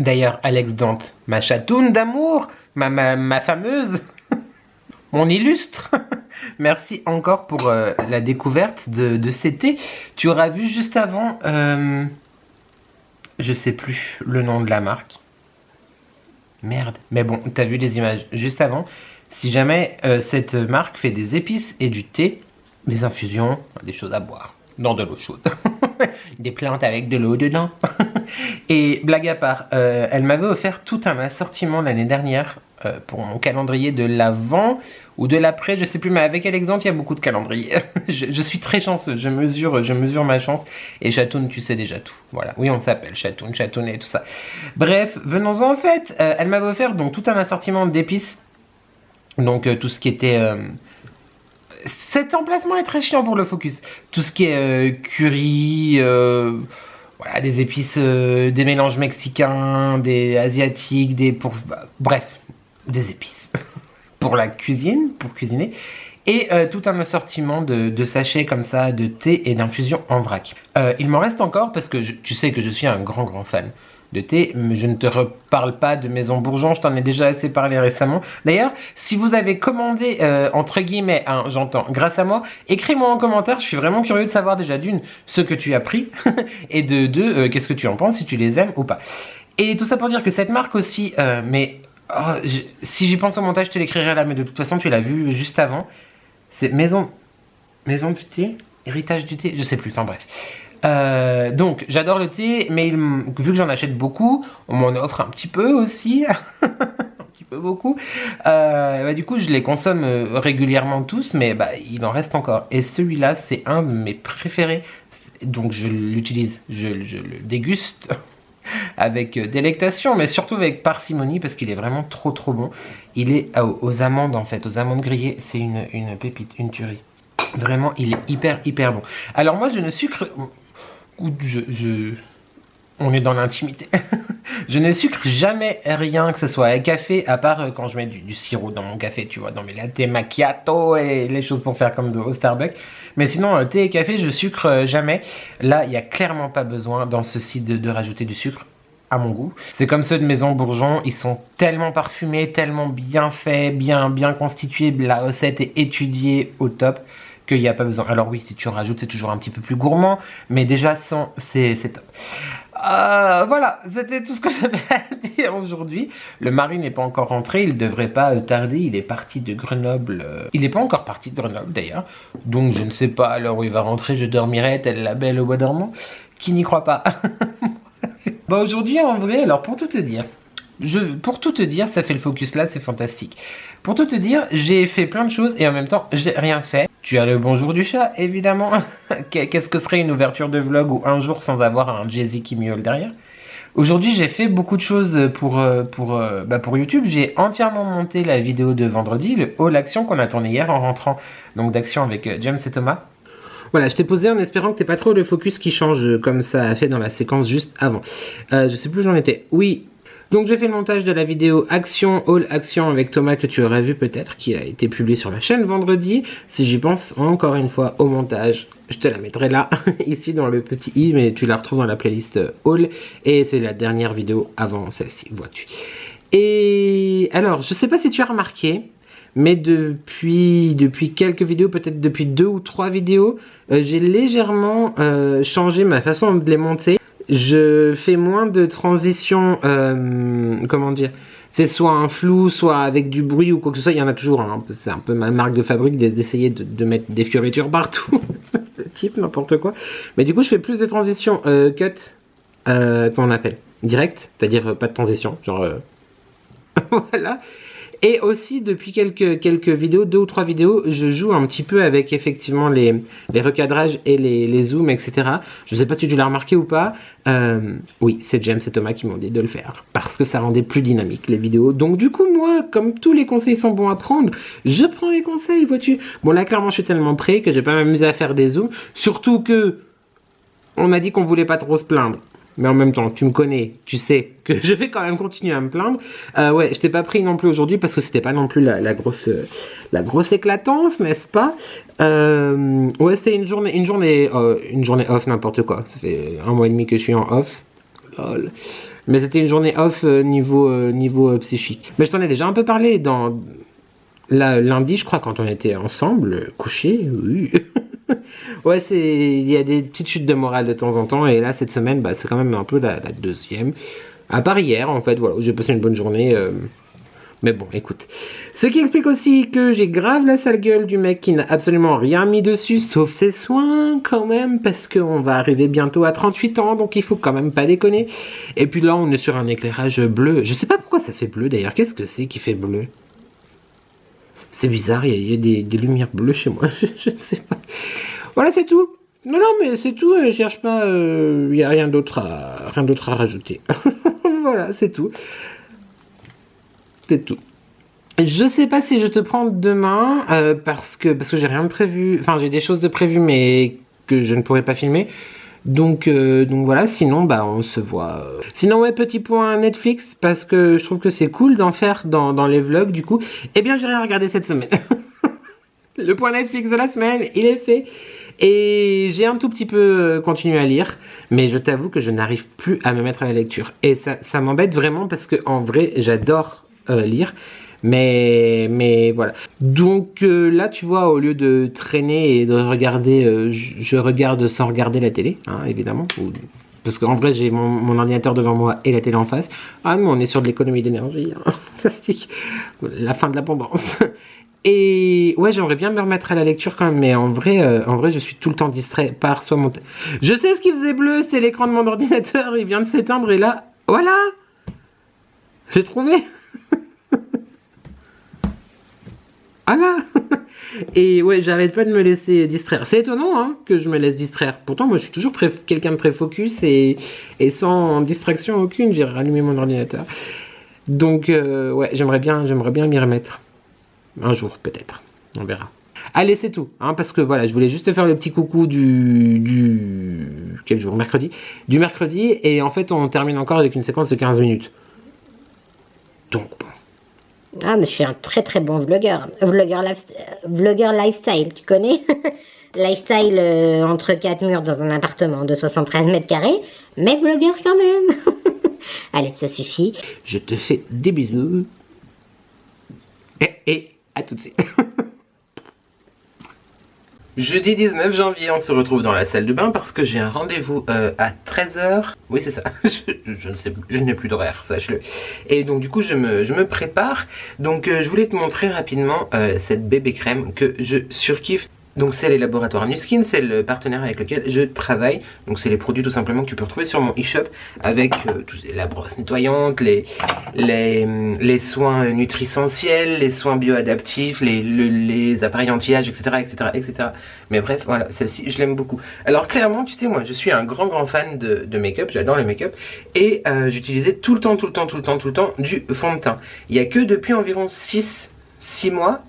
D'ailleurs, Alex Dante, ma chatoune d'amour, ma fameuse, mon illustre. Merci encore pour la découverte de ces thés. Tu auras vu juste avant, je sais plus le nom de la marque. Merde. Mais bon, t'as vu les images juste avant. Si jamais cette marque fait des épices et du thé, des infusions, des choses à boire, dans de l'eau chaude. Des plantes avec de l'eau dedans. Et blague à part, elle m'avait offert tout un assortiment l'année dernière pour mon calendrier de l'avant ou de l'après, je sais plus, mais avec Alexandre, il y a beaucoup de calendriers. je suis très chanceux, je mesure ma chance. Et Chatoun, tu sais déjà tout. Voilà, oui, on s'appelle Chatoun, Chatoun et tout ça. Bref, venons-en en fait. Elle m'avait offert donc tout un assortiment d'épices. Donc tout ce qui était... Cet emplacement est très chiant pour le focus. Tout ce qui est curry, voilà, des épices, des mélanges mexicains, des asiatiques, bref, des épices pour la cuisine, pour cuisiner. Et tout un assortiment de sachets comme ça, de thé et d'infusion en vrac. Il m'en reste encore parce que tu sais que je suis un grand fan de thé, mais je ne te reparle pas de Maison Bourgeon, je t'en ai déjà assez parlé récemment. D'ailleurs, si vous avez commandé, entre guillemets, j'entends, grâce à moi, écris-moi en commentaire, je suis vraiment curieux de savoir déjà d'une, ce que tu as pris, et de deux, qu'est-ce que tu en penses, si tu les aimes ou pas. Et tout ça pour dire que cette marque aussi, si j'y pense au montage, je te l'écrirai là, mais de toute façon, tu l'as vu juste avant. C'est Maison du thé, Héritage du thé, je sais plus, enfin bref. Donc j'adore le thé, mais vu que j'en achète beaucoup, on m'en offre un petit peu aussi, un petit peu beaucoup. Du coup je les consomme régulièrement tous, mais il en reste encore. Et celui-là c'est un de mes préférés, donc je l'utilise, je le déguste avec délectation, mais surtout avec parcimonie parce qu'il est vraiment trop bon. Il est aux amandes en fait, aux amandes grillées, c'est une pépite, une tuerie. Vraiment il est hyper bon. Alors moi je ne sucre... On est dans l'intimité. Je ne sucre jamais rien, que ce soit à café, à part quand je mets du sirop dans mon café, tu vois, dans mes latte macchiato et les choses pour faire comme au Starbucks. Mais sinon, thé et café, je sucre jamais. Là, il n'y a clairement pas besoin dans ceci de rajouter du sucre, à mon goût. C'est comme ceux de Maison Bourgeon, ils sont tellement parfumés, tellement bien faits, bien constitués, la recette est étudiée au top, qu'il n'y a pas besoin. Alors oui, si tu en rajoutes, c'est toujours un petit peu plus gourmand, mais déjà sans, c'est top. Voilà, c'était tout ce que j'avais à dire aujourd'hui. Le mari n'est pas encore rentré, il devrait pas tarder, il est parti de Grenoble. Il n'est pas encore parti de Grenoble d'ailleurs, donc je ne sais pas à l'heure où il va rentrer, je dormirai telle la belle au bois dormant. Qui n'y croit pas. Aujourd'hui en vrai, alors pour tout te dire, ça fait le focus là, c'est fantastique. Pour tout te dire, j'ai fait plein de choses et en même temps, j'ai rien fait. Tu as le bonjour du chat, évidemment. Qu'est-ce que serait une ouverture de vlog ou un jour sans avoir un Jay-Z qui miaule derrière? Aujourd'hui, j'ai fait beaucoup de choses pour YouTube. J'ai entièrement monté la vidéo de vendredi, le haul action qu'on a tourné hier en rentrant donc d'action avec James et Thomas. Voilà, je t'ai posé en espérant que t'aies pas trop le focus qui change comme ça a fait dans la séquence juste avant. Je sais plus où j'en étais. Oui. Donc j'ai fait le montage de la vidéo Action, All Action avec Thomas que tu aurais vu peut-être, qui a été publié sur la chaîne vendredi. Si j'y pense encore une fois au montage, je te la mettrai là, ici dans le petit i, mais tu la retrouves dans la playlist All. Et c'est la dernière vidéo avant celle-ci, vois-tu. Et alors, je sais pas si tu as remarqué, mais depuis quelques vidéos, peut-être depuis 2 ou 3 vidéos, j'ai légèrement changé ma façon de les monter. Je fais moins de transitions, comment dire, c'est soit un flou, soit avec du bruit ou quoi que ce soit, il y en a toujours, hein. C'est un peu ma marque de fabrique d'essayer de mettre des fioritures partout, type n'importe quoi. Mais du coup je fais plus de transitions cut, comment on appelle, direct, c'est-à-dire pas de transition, genre, voilà. Et aussi depuis quelques vidéos, 2 ou 3 vidéos, je joue un petit peu avec effectivement les recadrages et les zooms, etc. Je sais pas si tu l'as remarqué ou pas. Oui, c'est James et Thomas qui m'ont dit de le faire parce que ça rendait plus dynamique les vidéos. Donc du coup moi, comme tous les conseils sont bons à prendre, je prends les conseils, vois-tu. Bon là clairement je suis tellement prêt que je vais pas m'amuser à faire des zooms, surtout que on a dit qu'on voulait pas trop se plaindre. Mais en même temps, tu me connais, tu sais que je vais quand même continuer à me plaindre. Ouais, je t'ai pas pris non plus aujourd'hui parce que c'était pas non plus la grosse éclatance, n'est-ce pas? Ouais, c'était une journée off, n'importe quoi. Ça fait 1 mois et demi que je suis en off. Lol. Mais c'était une journée off niveau psychique. Mais je t'en ai déjà un peu parlé dans lundi, je crois, quand on était ensemble, couchés. Oui. Ouais, il y a des petites chutes de morale de temps en temps, et là cette semaine bah, c'est quand même un peu la deuxième, à part hier en fait, voilà, où j'ai passé une bonne journée, mais bon écoute, ce qui explique aussi que j'ai grave la sale gueule du mec qui n'a absolument rien mis dessus sauf ses soins quand même, parce qu'on va arriver bientôt à 38 ans, donc il faut quand même pas déconner. Et puis là on est sur un éclairage bleu, je sais pas pourquoi ça fait bleu d'ailleurs, qu'est-ce que c'est qui fait bleu? C'est bizarre, il y a des lumières bleues chez moi, je ne sais pas. Voilà, c'est tout. Non, mais c'est tout, je cherche pas, il n'y a rien d'autre à rajouter. Voilà, c'est tout. C'est tout. Je sais pas si je te prends demain, parce que j'ai rien de prévu, enfin j'ai des choses de prévues, mais que je ne pourrai pas filmer. Donc voilà, sinon bah on se voit. Sinon ouais, petit point Netflix, parce que je trouve que c'est cool d'en faire dans les vlogs du coup. Eh bien j'ai rien regardé cette semaine. Le point Netflix de la semaine, il est fait. Et j'ai un tout petit peu continué à lire, mais je t'avoue que je n'arrive plus à me mettre à la lecture. Et ça m'embête vraiment parce que en vrai j'adore lire. Mais voilà. Donc là, tu vois, au lieu de traîner et de regarder, je regarde sans regarder la télé, hein, évidemment. Parce qu'en vrai, j'ai mon ordinateur devant moi et la télé en face. Ah, mais on est sur de l'économie d'énergie. Hein. Fantastique. La fin de l'abondance. Et ouais, j'aimerais bien me remettre à la lecture quand même, mais en vrai, je suis tout le temps distrait par soit mon... Je sais ce qui faisait bleu, c'est l'écran de mon ordinateur, il vient de s'éteindre et là, voilà. J'ai trouvé. Voilà. Et ouais, j'arrête pas de me laisser distraire. C'est étonnant hein, que je me laisse distraire. Pourtant, moi, je suis toujours quelqu'un de très focus et sans distraction aucune. J'ai rallumé mon ordinateur. Donc, ouais, j'aimerais bien m'y remettre. Un jour, peut-être. On verra. Allez, c'est tout. Hein, parce que voilà, je voulais juste faire le petit coucou quel jour? Mercredi. Du mercredi. Et en fait, on termine encore avec une séquence de 15 minutes. Donc, bon. Ah, mais je suis un très très bon vlogueur. Vlogueur lifestyle, tu connais? Lifestyle entre 4 murs dans un appartement de 73 mètres carrés, mais vlogueur quand même. Allez, ça suffit. Je te fais des bisous. Et à tout de suite. Jeudi 19 janvier, on se retrouve dans la salle de bain parce que j'ai un rendez-vous à 13h. Oui, c'est ça. Je ne sais plus, je n'ai plus d'horaire, sache-le. Et donc du coup, je me prépare. Donc je voulais te montrer rapidement cette bébé crème que je surkiffe. Donc c'est les laboratoires Nuskin, c'est le partenaire avec lequel je travaille. Donc c'est les produits tout simplement que tu peux retrouver sur mon e-shop avec la brosse nettoyante, les soins nutrisentiels, les soins bioadaptifs, les appareils anti-âge, etc. Mais bref, voilà, celle-ci je l'aime beaucoup. Alors clairement, tu sais, moi je suis un grand fan de make-up, j'adore le make-up. Et j'utilisais tout le temps du fond de teint. Il n'y a que depuis environ 6 mois.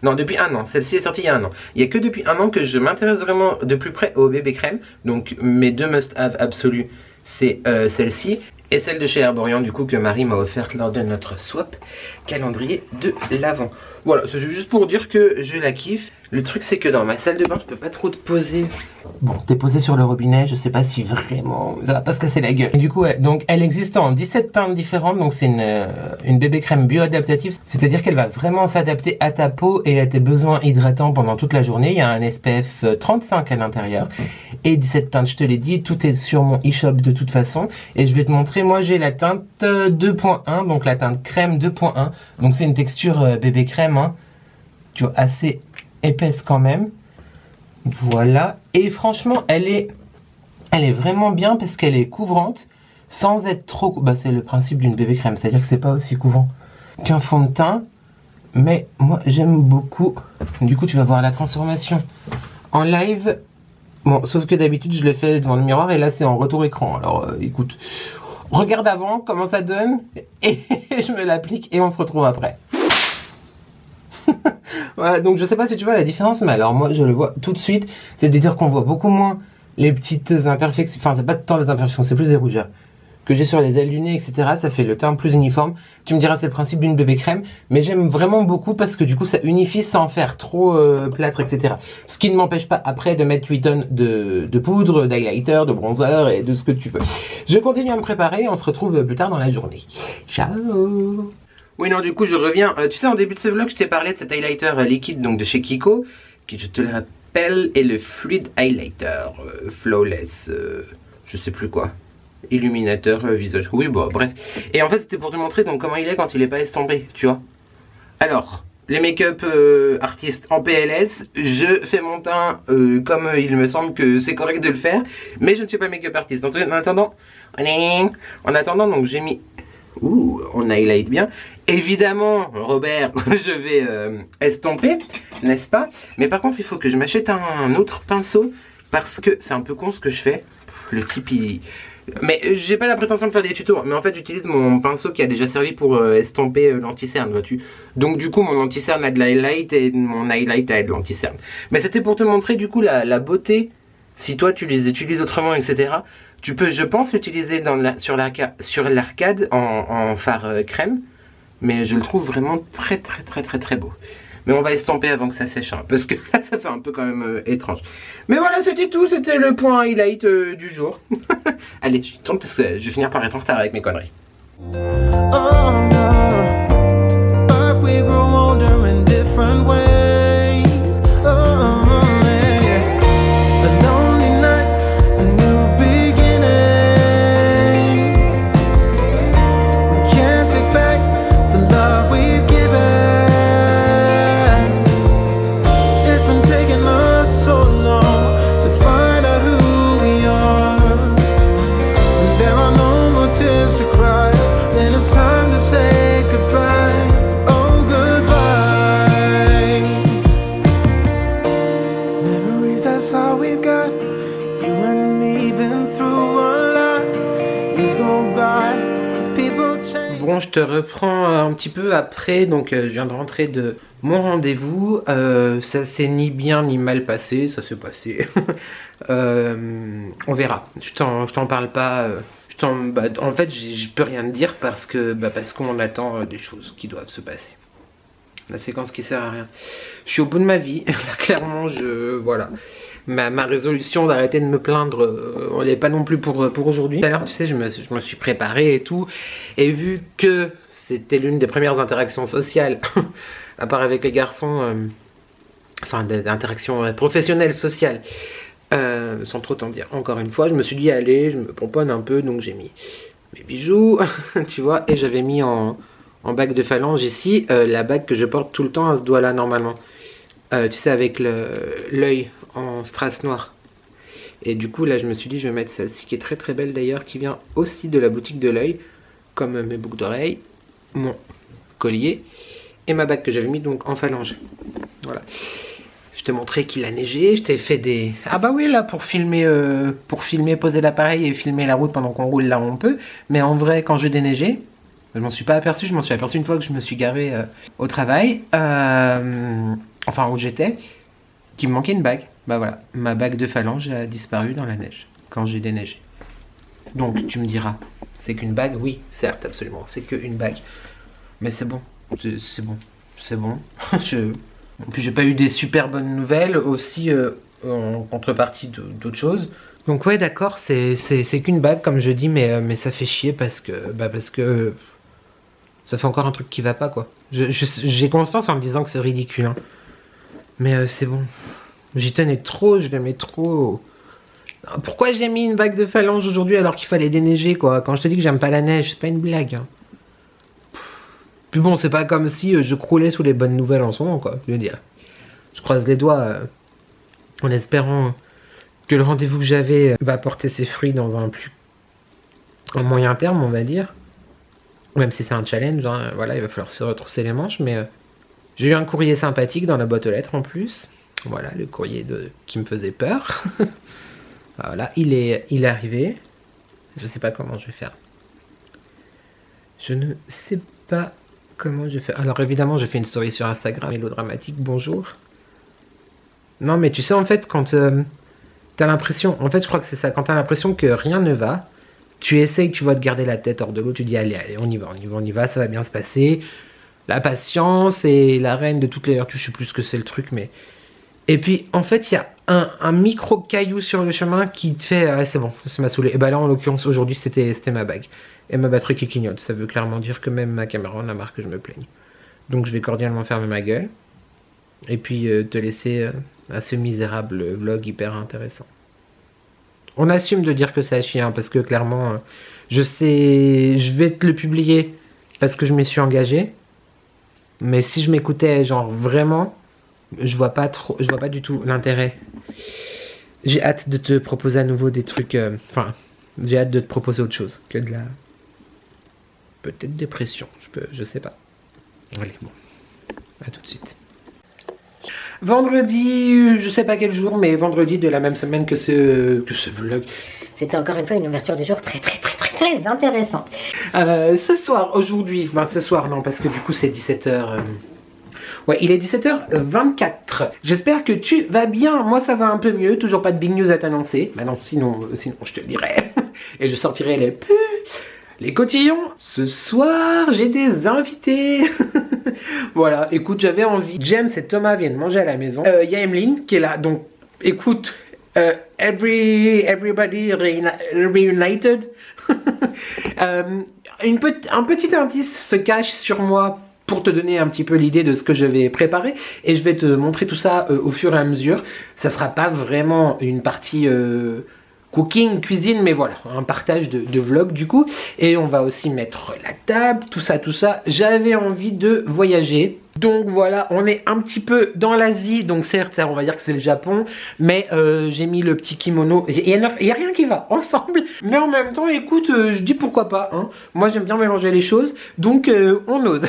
Non, depuis 1 an, celle-ci est sortie il y a 1 an. Il n'y a que depuis 1 an que je m'intéresse vraiment de plus près au bébé crème. Donc mes 2 must-have absolus, c'est celle-ci et celle de chez Herborian du coup que Marie m'a offerte lors de notre swap calendrier de l'Avent. Voilà, c'est juste pour dire que je la kiffe. Le truc c'est que dans ma salle de bain je peux pas trop te poser. Bon, t'es posé sur le robinet, je sais pas si vraiment ça va pas se casser la gueule. Et du coup, donc elle existe en 17 teintes différentes, donc c'est une bébé crème bioadaptative. C'est-à-dire qu'elle va vraiment s'adapter à ta peau et à tes besoins hydratants pendant toute la journée. Il y a un SPF 35 à l'intérieur. Et 17 teintes, je te l'ai dit, tout est sur mon e-shop de toute façon. Et je vais te montrer, moi j'ai la teinte 2.1, donc la teinte crème 2.1. Donc c'est une texture bébé crème, hein, tu vois, assez épaisse quand même. Voilà, et franchement elle est vraiment bien parce qu'elle est couvrante sans être trop... Bah c'est le principe d'une bébé crème, c'est à dire que c'est pas aussi couvrant qu'un fond de teint. mais moi j'aime beaucoup. Du coup tu vas voir la transformation en live. Bon, sauf que d'habitude je le fais devant le miroir et là c'est en retour écran. Alors écoute, regarde avant comment ça donne et je me l'applique et on se retrouve après. Voilà, donc je sais pas si tu vois la différence, mais alors moi je le vois tout de suite. C'est-à-dire qu'on voit beaucoup moins les petites imperfections, enfin c'est pas tant des imperfections, c'est plus des rougeurs que j'ai sur les ailes du nez, etc. Ça fait le teint plus uniforme. Tu me diras c'est le principe d'une bébé crème, mais j'aime vraiment beaucoup parce que du coup ça unifie sans faire trop plâtre, etc. Ce qui ne m'empêche pas après de mettre 8 tonnes de poudre, d'highlighter, de bronzer et de ce que tu veux. Je continue à me préparer, on se retrouve plus tard dans la journée. Ciao. Oui non, du coup je reviens, tu sais en début de ce vlog je t'ai parlé de cet highlighter liquide donc de chez Kiko, qui je te le rappelle est le Fluid Highlighter Flawless, je sais plus quoi, illuminateur visage, oui bon bref. Et en fait c'était pour te montrer donc comment il est quand il est pas estompé, tu vois. Alors, les make-up artistes en PLS, je fais mon teint comme il me semble que c'est correct de le faire, mais je ne suis pas make-up artiste. En attendant donc j'ai mis... Ouh, on highlight bien. Évidemment, Robert, je vais estomper, n'est-ce pas? Mais par contre, il faut que je m'achète un autre pinceau parce que c'est un peu con ce que je fais. Le type, il... Mais j'ai pas la prétention de faire des tutos, mais en fait, j'utilise mon pinceau qui a déjà servi pour estomper l'anti-cerne, vois-tu. Donc du coup, mon anti-cerne a de l'highlight et mon highlight a de l'anti-cerne. Mais c'était pour te montrer du coup la beauté, si toi tu les utilises autrement, etc. Tu peux, je pense, l'utiliser sur l'arcade en fard crème. Mais je le trouve vraiment très beau. Mais on va estomper avant que ça sèche, hein, parce que là ça fait un peu quand même étrange. Mais voilà, c'était tout, c'était le point highlight du jour. Allez, je tourne parce que je vais finir par être en retard avec mes conneries. Bon, je te reprends un petit peu après, donc je viens de rentrer de mon rendez-vous, ça s'est ni bien ni mal passé, ça s'est passé, on verra, je t'en parle pas, en fait je peux rien te dire parce qu'on attend des choses qui doivent se passer. La séquence qui sert à rien. Je suis au bout de ma vie, là clairement voilà. Ma résolution d'arrêter de me plaindre, on n'est pas non plus pour aujourd'hui. Tout à l'heure, tu sais, je me suis préparé et tout, et vu que c'était l'une des premières interactions sociales, à part avec les garçons, enfin d'interactions professionnelles, sociales, sans trop t'en dire, encore une fois, je me suis dit, allez, je me pomponne un peu, donc j'ai mis mes bijoux, tu vois, et j'avais mis en bague de phalange ici, la bague que je porte tout le temps à ce doigt-là, normalement. Tu sais, avec l'œil en strass noir. Et du coup là je me suis dit je vais mettre celle-ci qui est très belle d'ailleurs, qui vient aussi de la boutique de l'œil, comme mes boucles d'oreilles, mon collier et ma bague que j'avais mis donc en phalange. Voilà, je t'ai montré qu'il a neigé, je t'ai fait des... Ah bah oui, là pour filmer, poser l'appareil et filmer la route pendant qu'on roule, là on peut, mais en vrai quand je déneigeais, je m'en suis pas aperçu, je m'en suis aperçu une fois que je me suis garé au travail, enfin où j'étais, qu'il me manquait une bague. Bah voilà, ma bague de phalange a disparu dans la neige, quand j'ai déneigé. Donc tu me diras, c'est qu'une bague? Oui, certes, absolument, c'est qu'une bague. Mais c'est bon, c'est bon. En plus j'ai pas eu des super bonnes nouvelles aussi en contrepartie d'autres choses. Donc ouais d'accord, c'est qu'une bague comme je dis, mais ça fait chier parce que ça fait encore un truc qui va pas quoi. J'ai conscience en me disant que c'est ridicule, hein. Mais c'est bon. J'y tenais trop, je l'aimais trop. Pourquoi j'ai mis une bague de phalange aujourd'hui alors qu'il fallait déneiger quoi? Quand je te dis que j'aime pas la neige, c'est pas une blague, hein. Puis bon, c'est pas comme si je croulais sous les bonnes nouvelles en ce moment quoi, je veux dire. Je croise les doigts en espérant que le rendez-vous que j'avais va porter ses fruits dans un moyen terme on va dire. Même si c'est un challenge, hein, voilà, il va falloir se retrousser les manches, mais J'ai eu un courrier sympathique dans la boîte aux lettres en plus. Voilà, le courrier qui me faisait peur. Voilà, il est arrivé. Je sais pas comment je vais faire. Je ne sais pas comment je vais faire. Alors évidemment, je fais une story sur Instagram, mélodramatique, bonjour. Non mais tu sais en fait quand t'as l'impression, en fait je crois que c'est ça, quand t'as l'impression que rien ne va, tu essayes, tu vois, de garder la tête hors de l'eau, tu dis allez, on y va, ça va bien se passer. La patience est la reine de toutes les vertus, je sais plus ce que c'est le truc, mais... Et puis en fait il y a un micro caillou sur le chemin qui te fait, ah, c'est bon, ça m'a saoulé. Et bah là en l'occurrence aujourd'hui c'était ma bague. Et ma batterie qui clignote, ça veut clairement dire que même ma caméra en a marre que je me plaigne. Donc je vais cordialement fermer ma gueule. Et puis te laisser à ce misérable vlog hyper intéressant. On assume de dire que c'est à chier, hein, parce que clairement, je sais, je vais te le publier parce que je m'y suis engagé. Mais si je m'écoutais, genre vraiment, je vois pas du tout l'intérêt. J'ai hâte de te proposer à nouveau des trucs, j'ai hâte de te proposer autre chose que de la... Peut-être dépression, je sais pas. Allez, bon, à tout de suite. Vendredi, je sais pas quel jour, mais vendredi de la même semaine que ce vlog. C'était encore une fois une ouverture du jour très intéressante. Ce soir, aujourd'hui, ce soir non, parce que du coup c'est 17h. Ouais, il est 17h24. J'espère que tu vas bien. Moi ça va un peu mieux, toujours pas de big news à t'annoncer. Bah non, sinon je te le dirai. Et je sortirai les cotillons. Ce soir, j'ai des invités. Voilà, écoute, j'avais envie. James et Thomas viennent manger à la maison. Il y a Emeline qui est là. Donc, écoute, everybody reunited. Un petit indice se cache sur moi pour te donner un petit peu l'idée de ce que je vais préparer. Et je vais te montrer tout ça au fur et à mesure. Ça sera pas vraiment une partie... cooking, cuisine, mais voilà, un partage de vlog du coup. Et on va aussi mettre la table, tout ça. J'avais envie de voyager. Donc voilà, on est un petit peu dans l'Asie. Donc certes, on va dire que c'est le Japon. Mais j'ai mis le petit kimono. Il y a rien qui va ensemble. Mais en même temps, écoute, je dis pourquoi pas. Hein. Moi, j'aime bien mélanger les choses. Donc on ose.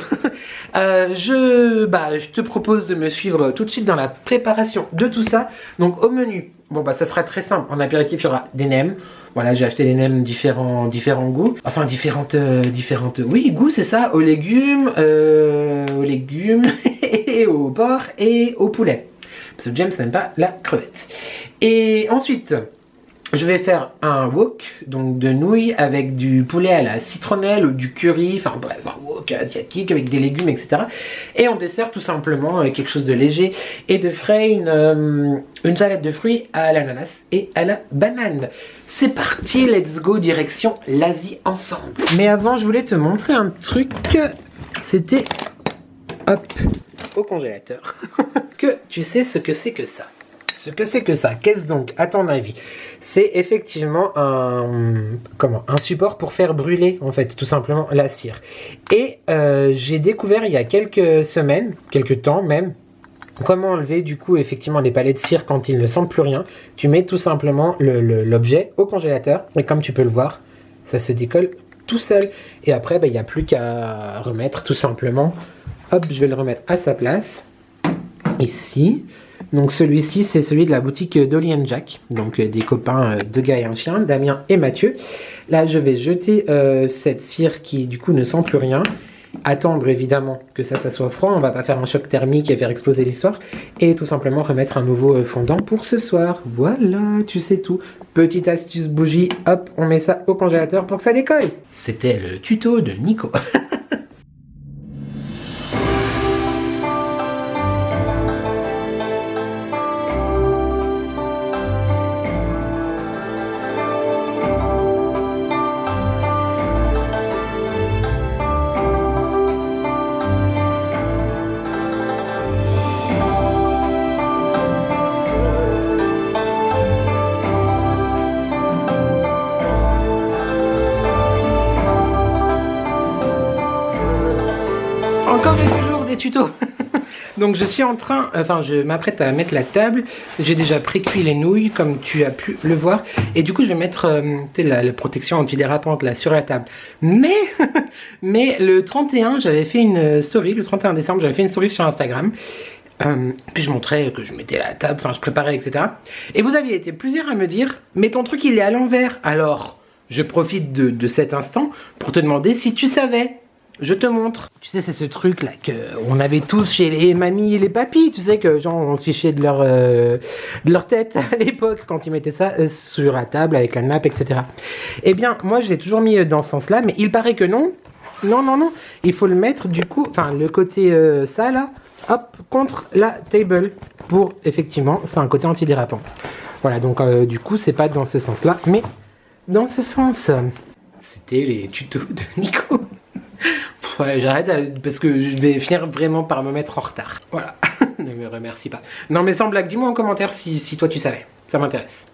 Je te propose de me suivre tout de suite dans la préparation de tout ça. Donc au menu, bon ça sera très simple. En apéritif, il y aura des nems. Voilà, j'ai acheté des nems différents goûts. Enfin, différentes oui, goûts, c'est ça. Aux légumes et au porc et au poulet. Parce que James n'aime pas la crevette. Et ensuite, je vais faire un wok, donc de nouilles avec du poulet à la citronnelle ou du curry, enfin bref, un wok asiatique avec des légumes, etc. Et en dessert, tout simplement, quelque chose de léger et de frais, une salade de fruits à l'ananas et à la banane. C'est parti, let's go, direction l'Asie ensemble. Mais avant, je voulais te montrer un truc, c'était, hop, au congélateur. Est-ce que tu sais ce que c'est que ça? Qu'est-ce donc, à ton avis? C'est effectivement un support pour faire brûler, en fait, tout simplement, la cire. Et j'ai découvert il y a quelques temps même, comment enlever du coup effectivement les palets de cire quand il ne sent plus rien. Tu mets tout simplement l'objet au congélateur et comme tu peux le voir, ça se décolle tout seul. Et après, il n'y a plus qu'à remettre tout simplement. Hop, je vais le remettre à sa place. Ici. Donc celui-ci, c'est celui de la boutique Dolly & Jack. Donc des copains de gars et un chien, Damien et Mathieu. Là, je vais jeter cette cire qui du coup ne sent plus rien. Attendre évidemment que ça soit froid, on va pas faire un choc thermique et faire exploser l'histoire, et tout simplement remettre un nouveau fondant pour ce soir. Voilà, tu sais tout. Petite astuce bougie, hop, on met ça au congélateur pour que ça décolle. C'était le tuto de Nico. Encore et toujours des tutos. Donc je suis en train, enfin je m'apprête à mettre la table. J'ai déjà pré-cuit les nouilles comme tu as pu le voir. Et du coup je vais mettre la protection antidérapante là sur la table. Mais, mais le 31 j'avais fait une story, le 31 décembre j'avais fait une story sur Instagram. Puis je montrais que je mettais la table, enfin je préparais etc. Et vous aviez été plusieurs à me dire, mais ton truc il est à l'envers. Alors je profite de cet instant pour te demander si tu savais. Je te montre. Tu sais, c'est ce truc là qu'on avait tous chez les mamies et les papis. Tu sais que genre on se fichait de leur tête à l'époque quand ils mettaient ça sur la table avec la nappe, etc. Eh bien, moi je l'ai toujours mis dans ce sens-là, mais il paraît que non. Non, non, non. Il faut le mettre du coup, enfin le côté ça là, hop, contre la table pour effectivement, c'est un côté antidérapant. Voilà, donc du coup c'est pas dans ce sens-là, mais dans ce sens. C'était les tutos de Nico. Ouais, j'arrête parce que je vais finir vraiment par me mettre en retard. Voilà, ne me remercie pas. Non mais sans blague, dis-moi en commentaire si toi tu savais. Ça m'intéresse.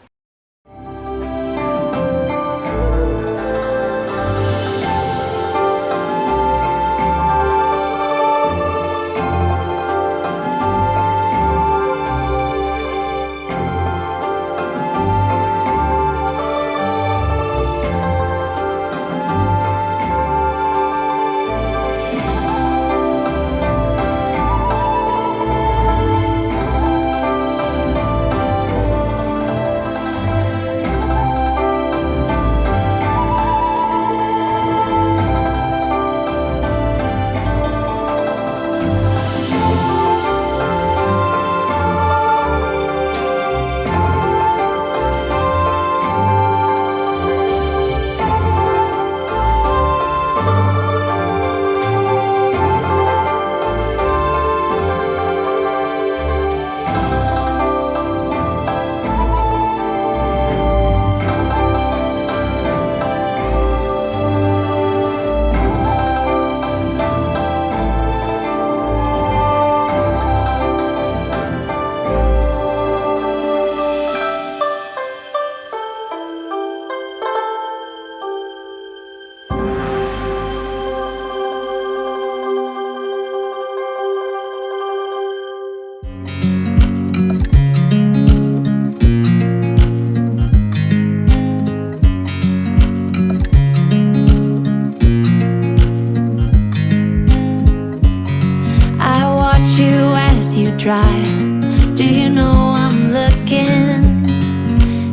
Do you know I'm looking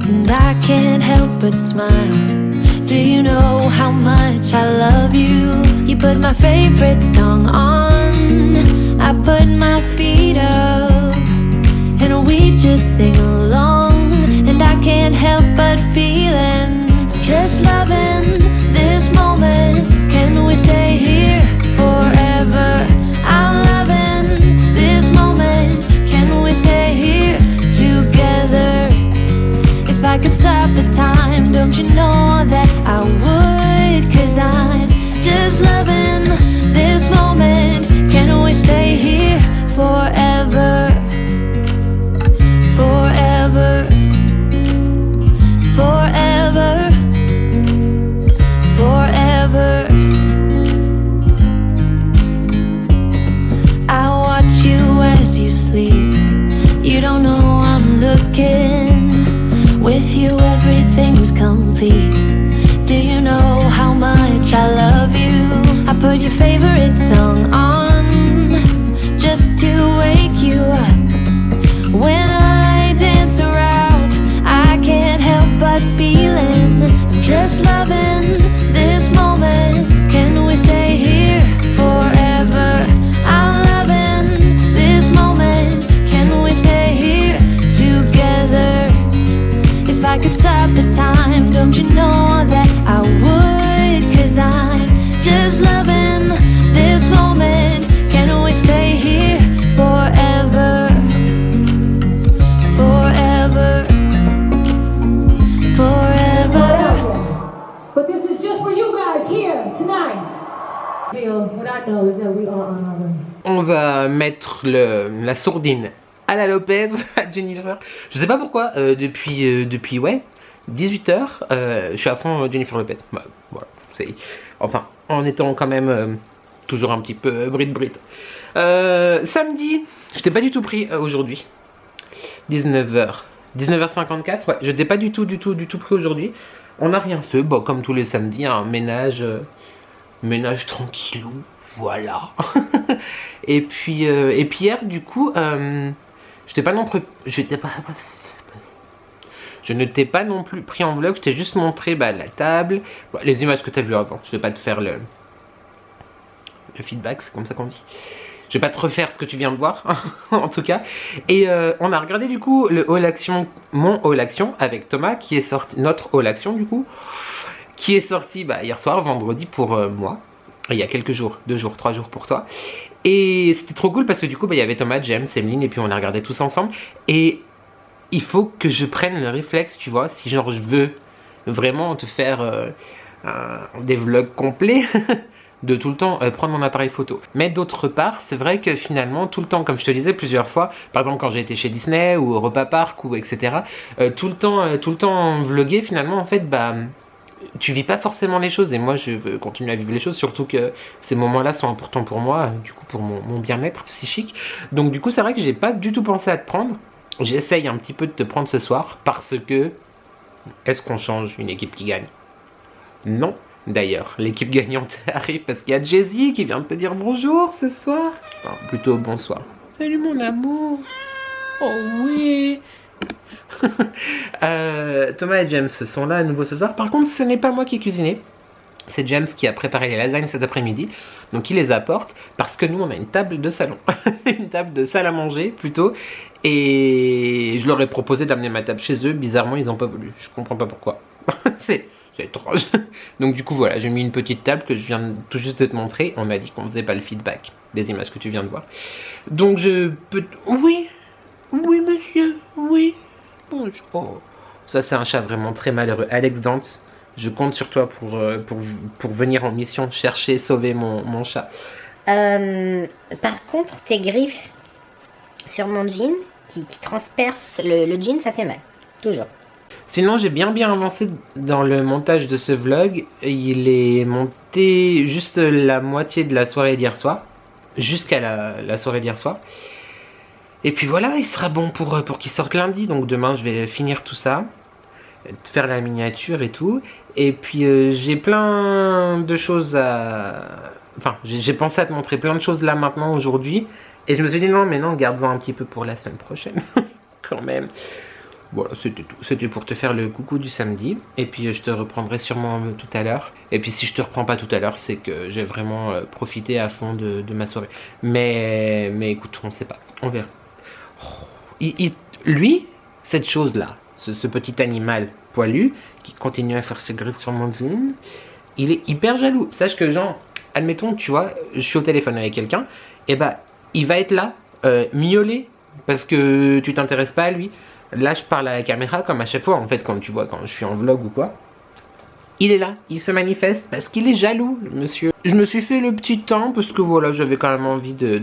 and I can't help but smile? Do you know how much I love you? You put my favorite song on, I put my feet up, and we just sing along. And I can't help but feeling, just loving this moment. Can we stay here forever? I'm loving this moment. Can we stay here together? If I could stop the time, don't you know that I would? 'Cause I'm just loving this moment. Can we stay here forever? Forever, forever, forever. I watch you as you sleep. You don't know I'm looking. With you everything's complete. Do you know how much I love you? I put your favorite song on just to wake you up. When I dance around, I can't help but feeling, I'm just loving this moment. Can we stay here forever? I'm loving this moment. Can we stay here together? If I could stop the time, don't you know that I would? 'Cause I'm just loving this moment. Can we stay here forever? Forever, forever. But this is just for you guys here tonight. What I know is that we are on our way. On va mettre la sourdine à la Lopez, à Jennifer. Je sais pas pourquoi, depuis ouais, 18h, je suis à fond Jennifer Lopez. Bah, voilà, enfin, en étant quand même toujours un petit peu brit. Samedi, je t'ai pas du tout pris aujourd'hui. 19h54, ouais, je t'ai pas du tout pris aujourd'hui. On n'a rien fait, bon, comme tous les samedis, un ménage tranquillou, voilà. et puis hier, du coup, je ne t'ai pas non plus pris en vlog, je t'ai juste montré la table, bon, les images que tu as vues avant. Je vais pas te faire le feedback, c'est comme ça qu'on dit. Je vais pas te refaire ce que tu viens de voir, en tout cas. Et on a regardé du coup le haul action, mon haul action avec Thomas, qui est sorti, notre haul action du coup, qui est sorti hier soir, vendredi pour moi. Il y a quelques jours, 2 jours, 3 jours pour toi. Et c'était trop cool parce que du coup, il y avait Thomas, James, Emeline, et puis on a regardé tous ensemble. Et il faut que je prenne le réflexe, tu vois, si genre je veux vraiment te faire des vlogs complets. De tout le temps prendre mon appareil photo. Mais d'autre part, c'est vrai que finalement, tout le temps, comme je te disais plusieurs fois, par exemple quand j'ai été chez Disney ou au Repas Park ou etc., tout le temps vloguer, finalement, en fait, tu vis pas forcément les choses. Et moi, je veux continuer à vivre les choses, surtout que ces moments-là sont importants pour moi, du coup, pour mon bien-être psychique. Donc du coup, c'est vrai que j'ai pas du tout pensé à te prendre. J'essaye un petit peu de te prendre ce soir, parce que, est-ce qu'on change une équipe qui gagne? Non. D'ailleurs, l'équipe gagnante arrive parce qu'il y a Jay-Z qui vient de te dire bonjour ce soir. Enfin, plutôt bonsoir. Salut mon amour. Oh oui. Thomas et James sont là à nouveau ce soir. Par contre, ce n'est pas moi qui ai cuisiné. C'est James qui a préparé les lasagnes cet après-midi. Donc il les apporte parce que nous on a une table de salon. Une table de salle à manger plutôt. Et je leur ai proposé d'amener ma table chez eux. Bizarrement, ils n'ont pas voulu. Je comprends pas pourquoi. C'est étrange. Donc du coup voilà, j'ai mis une petite table que je viens tout juste de te montrer. On m'a dit qu'on faisait pas le feedback des images que tu viens de voir. Donc je peux... Oui monsieur, oui. Bonjour. Ça c'est un chat vraiment très malheureux. Alex Dante, je compte sur toi pour venir en mission chercher, sauver mon chat. Par contre, tes griffes sur mon jean qui transpercent le jean, ça fait mal. Toujours. Sinon, j'ai bien avancé dans le montage de ce vlog. Il est monté juste la moitié de la soirée d'hier soir. Jusqu'à la soirée d'hier soir. Et puis voilà, il sera bon pour qu'il sorte lundi. Donc demain, je vais finir tout ça. Faire la miniature et tout. Et puis, j'ai plein de choses à... Enfin, j'ai pensé à te montrer plein de choses là maintenant, aujourd'hui. Et je me suis dit non, mais non, garde-en un petit peu pour la semaine prochaine. Quand même. Voilà, c'était tout. C'était pour te faire le coucou du samedi. Et puis je te reprendrai sûrement tout à l'heure. Et puis si je te reprends pas tout à l'heure, c'est que j'ai vraiment profité à fond de ma soirée. Mais écoute, on sait pas. On verra. Lui, cette chose-là, ce petit animal poilu, qui continue à faire ses griffes sur mon jean, il est hyper jaloux. Sache que genre, admettons, tu vois, je suis au téléphone avec quelqu'un, et il va être là, miauler, parce que tu t'intéresses pas à lui. Là, je parle à la caméra comme à chaque fois, en fait, quand tu vois, quand je suis en vlog ou quoi. Il est là, il se manifeste parce qu'il est jaloux, le monsieur. Je me suis fait le petit temps parce que voilà, j'avais quand même envie de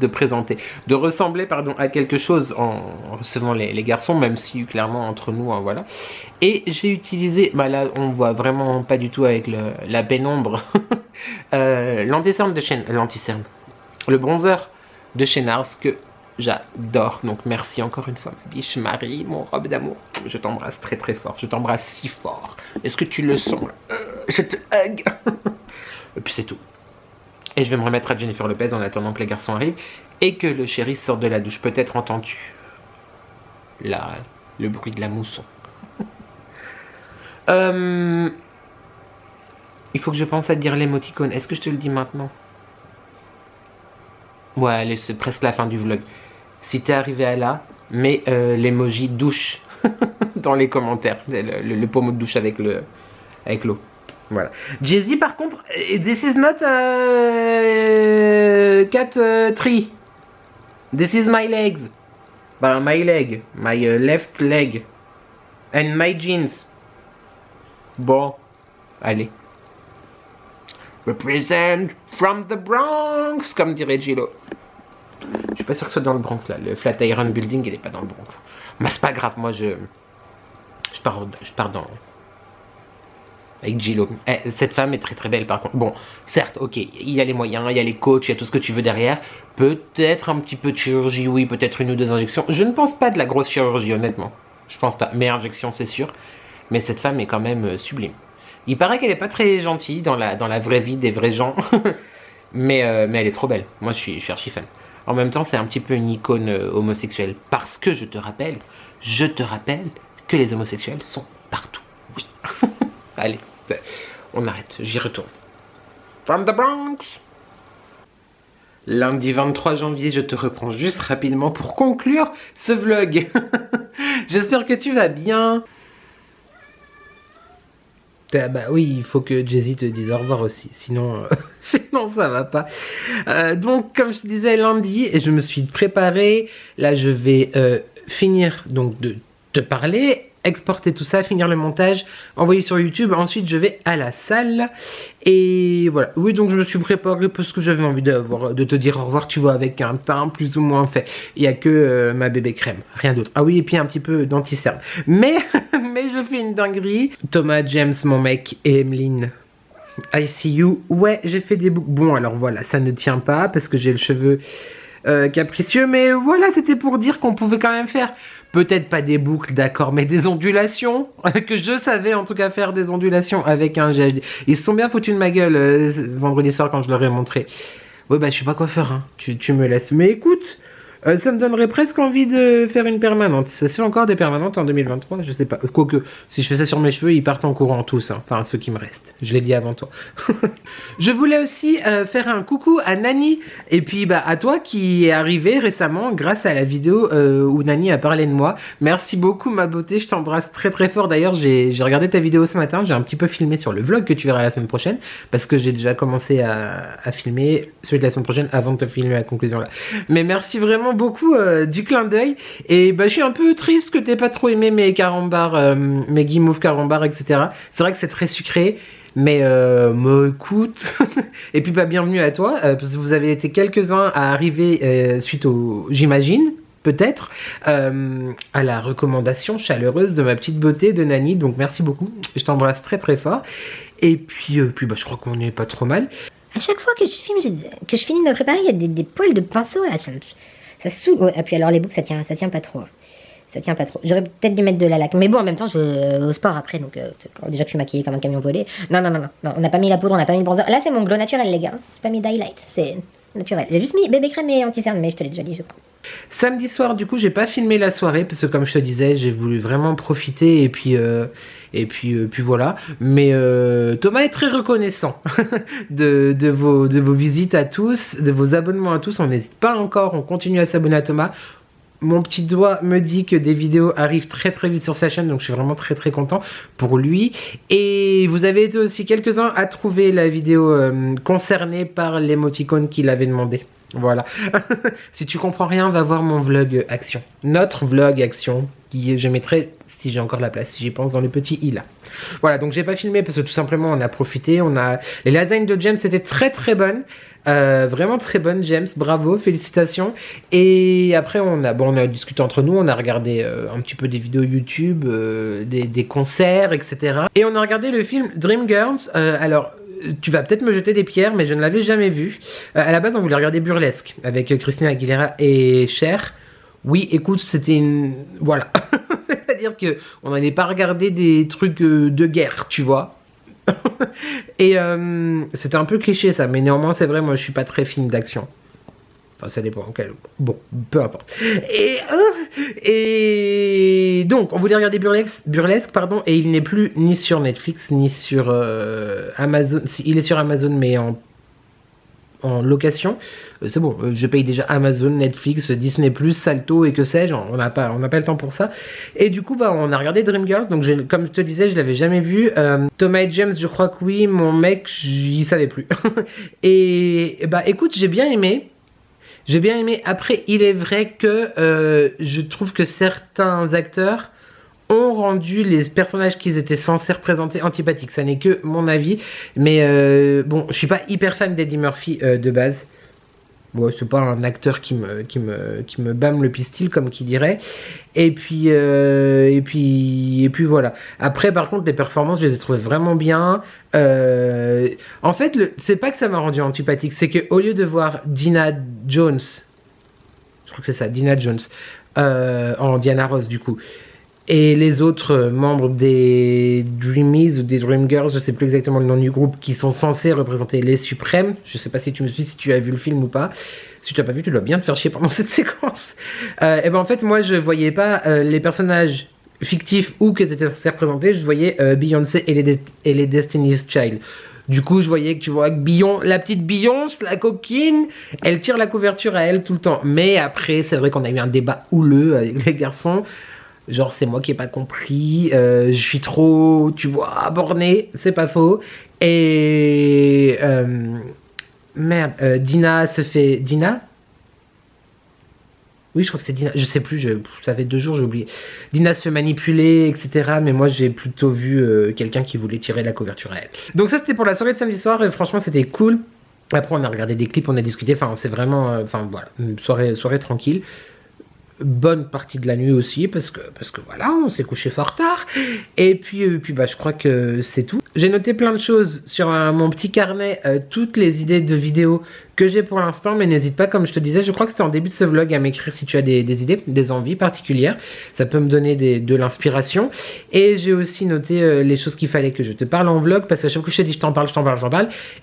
présenter, de ressembler, pardon, à quelque chose en recevant les garçons, même si clairement entre nous, hein, voilà. Et j'ai utilisé, là, on voit vraiment pas du tout avec la pénombre, l'anticerne de Shane, le bronzer de chez Nars que j'adore. Donc merci encore une fois ma biche Marie, mon robe d'amour. Je t'embrasse très très fort, je t'embrasse si fort. Est-ce que tu le sens là? Je te hug. Et puis c'est tout. Et je vais me remettre à Jennifer Lopez en attendant que les garçons arrivent et que le chéri sorte de la douche. Peut-être entendu là le bruit de la mousson. Il faut que je pense à te dire l'émoticône. Est-ce que je te le dis maintenant? Ouais, allez, c'est presque la fin du vlog. Si t'es arrivé à là, mets l'emoji douche dans les commentaires. Le pommeau de douche avec l'eau. Voilà. Jay-Z, par contre, this is not cat tree. This is my legs. My leg. My left leg. And my jeans. Bon, allez. Represent from the Bronx, comme dirait Gillo. Je suis pas sûr que ce soit dans le Bronx là. Le Flatiron Building, il est pas dans le Bronx. Mais c'est pas grave, moi je pars dans avec J-Lo. Cette femme est très très belle par contre. Bon, certes, ok, il y a les moyens, il y a les coachs, il y a tout ce que tu veux derrière. Peut-être un petit peu de chirurgie, oui, peut-être 1 ou 2 injections. Je ne pense pas de la grosse chirurgie, honnêtement. Je pense pas. Mais injection, c'est sûr. Mais cette femme est quand même sublime. Il paraît qu'elle est pas très gentille dans la vraie vie des vrais gens. mais elle est trop belle. Moi, je suis archi fan. En même temps, c'est un petit peu une icône homosexuelle. Parce que je te rappelle que les homosexuels sont partout. Oui. Allez, on arrête, j'y retourne. From the Bronx. Lundi 23 janvier, je te reprends juste rapidement pour conclure ce vlog. J'espère que tu vas bien. Bah oui, il faut que Jay-Z te dise au revoir aussi, sinon, sinon ça va pas. Donc, comme je te disais lundi, je me suis préparé. Là, je vais finir donc de te parler, exporter tout ça, finir le montage, envoyer sur YouTube. Ensuite, je vais à la salle. Et voilà. Oui, donc je me suis préparé parce que j'avais envie de te dire au revoir, tu vois, avec un teint plus ou moins fait. Il n'y a que ma bébé crème, rien d'autre. Ah oui, et puis un petit peu d'anti-cerne. Mais je fais une dinguerie. Thomas, James, mon mec, et Emeline. I see you. Ouais, j'ai fait des boucles. Bon, alors voilà, ça ne tient pas parce que j'ai le cheveu capricieux. Mais voilà, c'était pour dire qu'on pouvait quand même faire... Peut-être pas des boucles, d'accord, mais des ondulations. Que je savais en tout cas faire des ondulations avec un GHD. Ils se sont bien foutus de ma gueule vendredi soir quand je leur ai montré. Ouais, bah je sais pas quoi faire, hein. Tu me laisses. Mais écoute, ça me donnerait presque envie de faire une permanente. Ça se fait encore des permanentes en 2023, je sais pas. Quoique, si je fais ça sur mes cheveux, ils partent en courant tous, hein. Enfin, ceux qui me restent. Je l'ai dit avant toi. Je voulais aussi faire un coucou à Nani. Et puis, bah, à toi qui est arrivé récemment grâce à la vidéo où Nani a parlé de moi. Merci beaucoup, ma beauté. Je t'embrasse très très fort. D'ailleurs, j'ai regardé ta vidéo ce matin. J'ai un petit peu filmé sur le vlog que tu verras la semaine prochaine. Parce que j'ai déjà commencé à filmer celui de la semaine prochaine avant de te filmer la conclusion là. Mais merci vraiment beaucoup du clin d'œil. Et bah, je suis un peu triste que t'aies pas trop aimé mes carambars, mes guimauves carambars, etc. C'est vrai que c'est très sucré. Mais écoute, et puis bah, bienvenue à toi, parce que vous avez été quelques-uns à arriver suite au, j'imagine, peut-être, à la recommandation chaleureuse de ma petite beauté de Nani, donc merci beaucoup, je t'embrasse très très fort, et puis bah, je crois qu'on n'est pas trop mal. À chaque fois que je filme, que je finis de me préparer, il y a des poils de pinceau là, ça saoule. Ouais, et puis alors les boucles, ça tient pas trop. Ça tient pas trop. J'aurais peut-être dû mettre de la laque. Mais bon, en même temps, je vais au sport après. Donc, déjà que je suis maquillée comme un camion volé. Non. On n'a pas mis la poudre, on n'a pas mis le bronzer. Là, c'est mon glow naturel, les gars. J'ai pas mis d'highlight. C'est naturel. J'ai juste mis bébé crème et anti-cerne, mais je te l'ai déjà dit, je crois. Samedi soir, du coup, j'ai pas filmé la soirée. Parce que, comme je te disais, j'ai voulu vraiment profiter. Et puis voilà. Mais Thomas est très reconnaissant de vos visites à tous, de vos abonnements à tous. On n'hésite pas encore. On continue à s'abonner à Thomas. Mon petit doigt me dit que des vidéos arrivent très très vite sur sa chaîne, donc je suis vraiment très très content pour lui. Et vous avez été aussi quelques-uns à trouver la vidéo concernée par l'émoticône qu'il avait demandé. Voilà. Si tu comprends rien, va voir mon vlog action. Notre vlog action, qui je mettrai, si j'ai encore la place, si j'y pense, dans le petit i là. Voilà, donc j'ai pas filmé parce que tout simplement on a profité. Les lasagnes de James étaient très très bonnes. Vraiment très bonne, James, bravo, félicitations. Et après on a discuté entre nous, on a regardé un petit peu des vidéos YouTube, des concerts, etc. Et on a regardé le film Dreamgirls. Alors tu vas peut-être me jeter des pierres, mais je ne l'avais jamais vu. À la base on voulait regarder Burlesque avec Christina Aguilera et Cher. Oui, écoute, c'était une... Voilà. C'est-à-dire qu'on n'allait pas regarder des trucs de guerre, tu vois. Et c'était un peu cliché ça, mais néanmoins c'est vrai, moi je suis pas très film d'action. Enfin ça dépend quel... Bon, peu importe. Et donc on voulait regarder Burlesque, pardon, et il n'est plus ni sur Netflix ni sur Amazon. Il est sur Amazon mais en location. C'est bon, je paye déjà Amazon, Netflix, Disney+, Salto et que sais-je, on n'a pas le temps pour ça. Et du coup, bah, on a regardé Dreamgirls, donc comme je te disais, je l'avais jamais vu. Thomas et James, je crois que oui, mon mec, il savait plus. Et bah écoute, j'ai bien aimé. Après, il est vrai que je trouve que certains acteurs ont rendu les personnages qu'ils étaient censés représenter antipathiques. Ça n'est que mon avis. Mais bon, je suis pas hyper fan d'Eddie Murphy de base. Bon, c'est pas un acteur qui me bâme le pistil, comme qui dirait. Et puis voilà. Après, par contre, les performances, je les ai trouvées vraiment bien. En fait, c'est pas que ça m'a rendu antipathique, c'est que au lieu de voir Dina Jones, je crois que c'est ça, Dina Jones, en Diana Ross du coup, et les autres membres des Dreamies ou des Dreamgirls, je sais plus exactement le nom du groupe, qui sont censés représenter les suprêmes. Je sais pas si tu me suis, si tu as vu le film ou pas. Si tu l'as pas vu, tu dois bien te faire chier pendant cette séquence. Et ben en fait, moi je voyais pas les personnages fictifs ou qu'ils étaient censés représenter, je voyais Beyoncé et les Destiny's Child. Du coup, je voyais que tu vois que la petite Beyoncé, la coquine, elle tire la couverture à elle tout le temps. Mais après, c'est vrai qu'on a eu un débat houleux avec les garçons. Genre, c'est moi qui ai pas compris, je suis trop, tu vois, borné, c'est pas faux. Et... merde, Dina se fait... Dina? Oui, je crois que c'est Dina, je sais plus, ça fait 2 jours, j'ai oublié. Dina se fait manipuler, etc. Mais moi, j'ai plutôt vu quelqu'un qui voulait tirer la couverture à elle. Donc ça, c'était pour la soirée de samedi soir, et franchement, c'était cool. Après, on a regardé des clips, on a discuté, enfin, c'est vraiment... Enfin, voilà, une soirée tranquille. Bonne partie de la nuit aussi parce que voilà, on s'est couché fort tard. Et puis bah je crois que c'est tout. J'ai noté plein de choses sur mon petit carnet, toutes les idées de vidéos que j'ai pour l'instant, mais n'hésite pas, comme je te disais, je crois que c'était en début de ce vlog, à m'écrire si tu as des idées, des envies particulières. Ça peut me donner de l'inspiration. Et j'ai aussi noté les choses qu'il fallait que je te parle en vlog, parce que chaque fois que je te dis je t'en parle,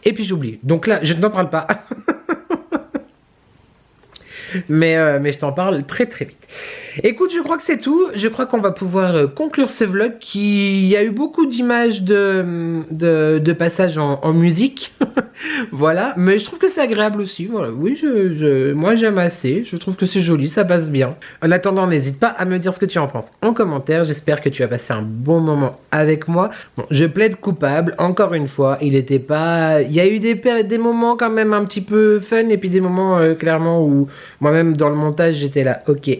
et puis j'oublie. Donc là, je ne t'en parle pas. Mais je t'en parle très très vite. Écoute, je crois que c'est tout. Je crois qu'on va pouvoir conclure ce vlog qui... Il y a eu beaucoup d'images de passages en musique. Voilà, mais je trouve que c'est agréable aussi. Voilà. Oui, moi j'aime assez. Je trouve que c'est joli, ça passe bien. En attendant, n'hésite pas à me dire ce que tu en penses en commentaire. J'espère que tu as passé un bon moment avec moi. Bon, je plaide coupable. Encore une fois, il était pas... Il y a eu des moments quand même un petit peu fun et puis des moments clairement où moi-même dans le montage j'étais là, ok.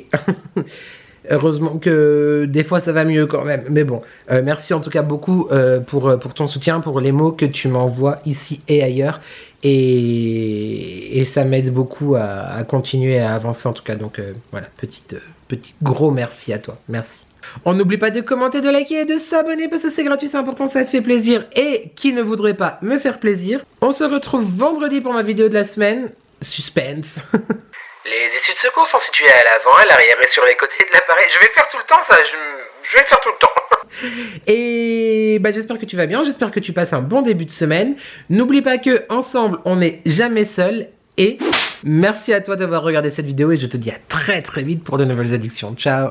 Heureusement que des fois ça va mieux quand même. Mais bon, merci en tout cas beaucoup pour ton soutien, pour les mots que tu m'envoies ici et ailleurs. Et ça m'aide beaucoup à continuer à avancer en tout cas. Donc voilà, petit gros merci à toi. Merci. On n'oublie pas de commenter, de liker et de s'abonner parce que c'est gratuit, c'est important, ça fait plaisir. Et qui ne voudrait pas me faire plaisir? On se retrouve vendredi pour ma vidéo de la semaine. Suspense. Les issues de secours sont situées à l'avant, à l'arrière et sur les côtés de l'appareil. Je vais faire tout le temps ça, je vais le faire tout le temps. Et bah, j'espère que tu vas bien, j'espère que tu passes un bon début de semaine. N'oublie pas que ensemble, on n'est jamais seul. Et merci à toi d'avoir regardé cette vidéo et je te dis à très très vite pour de nouvelles addictions. Ciao.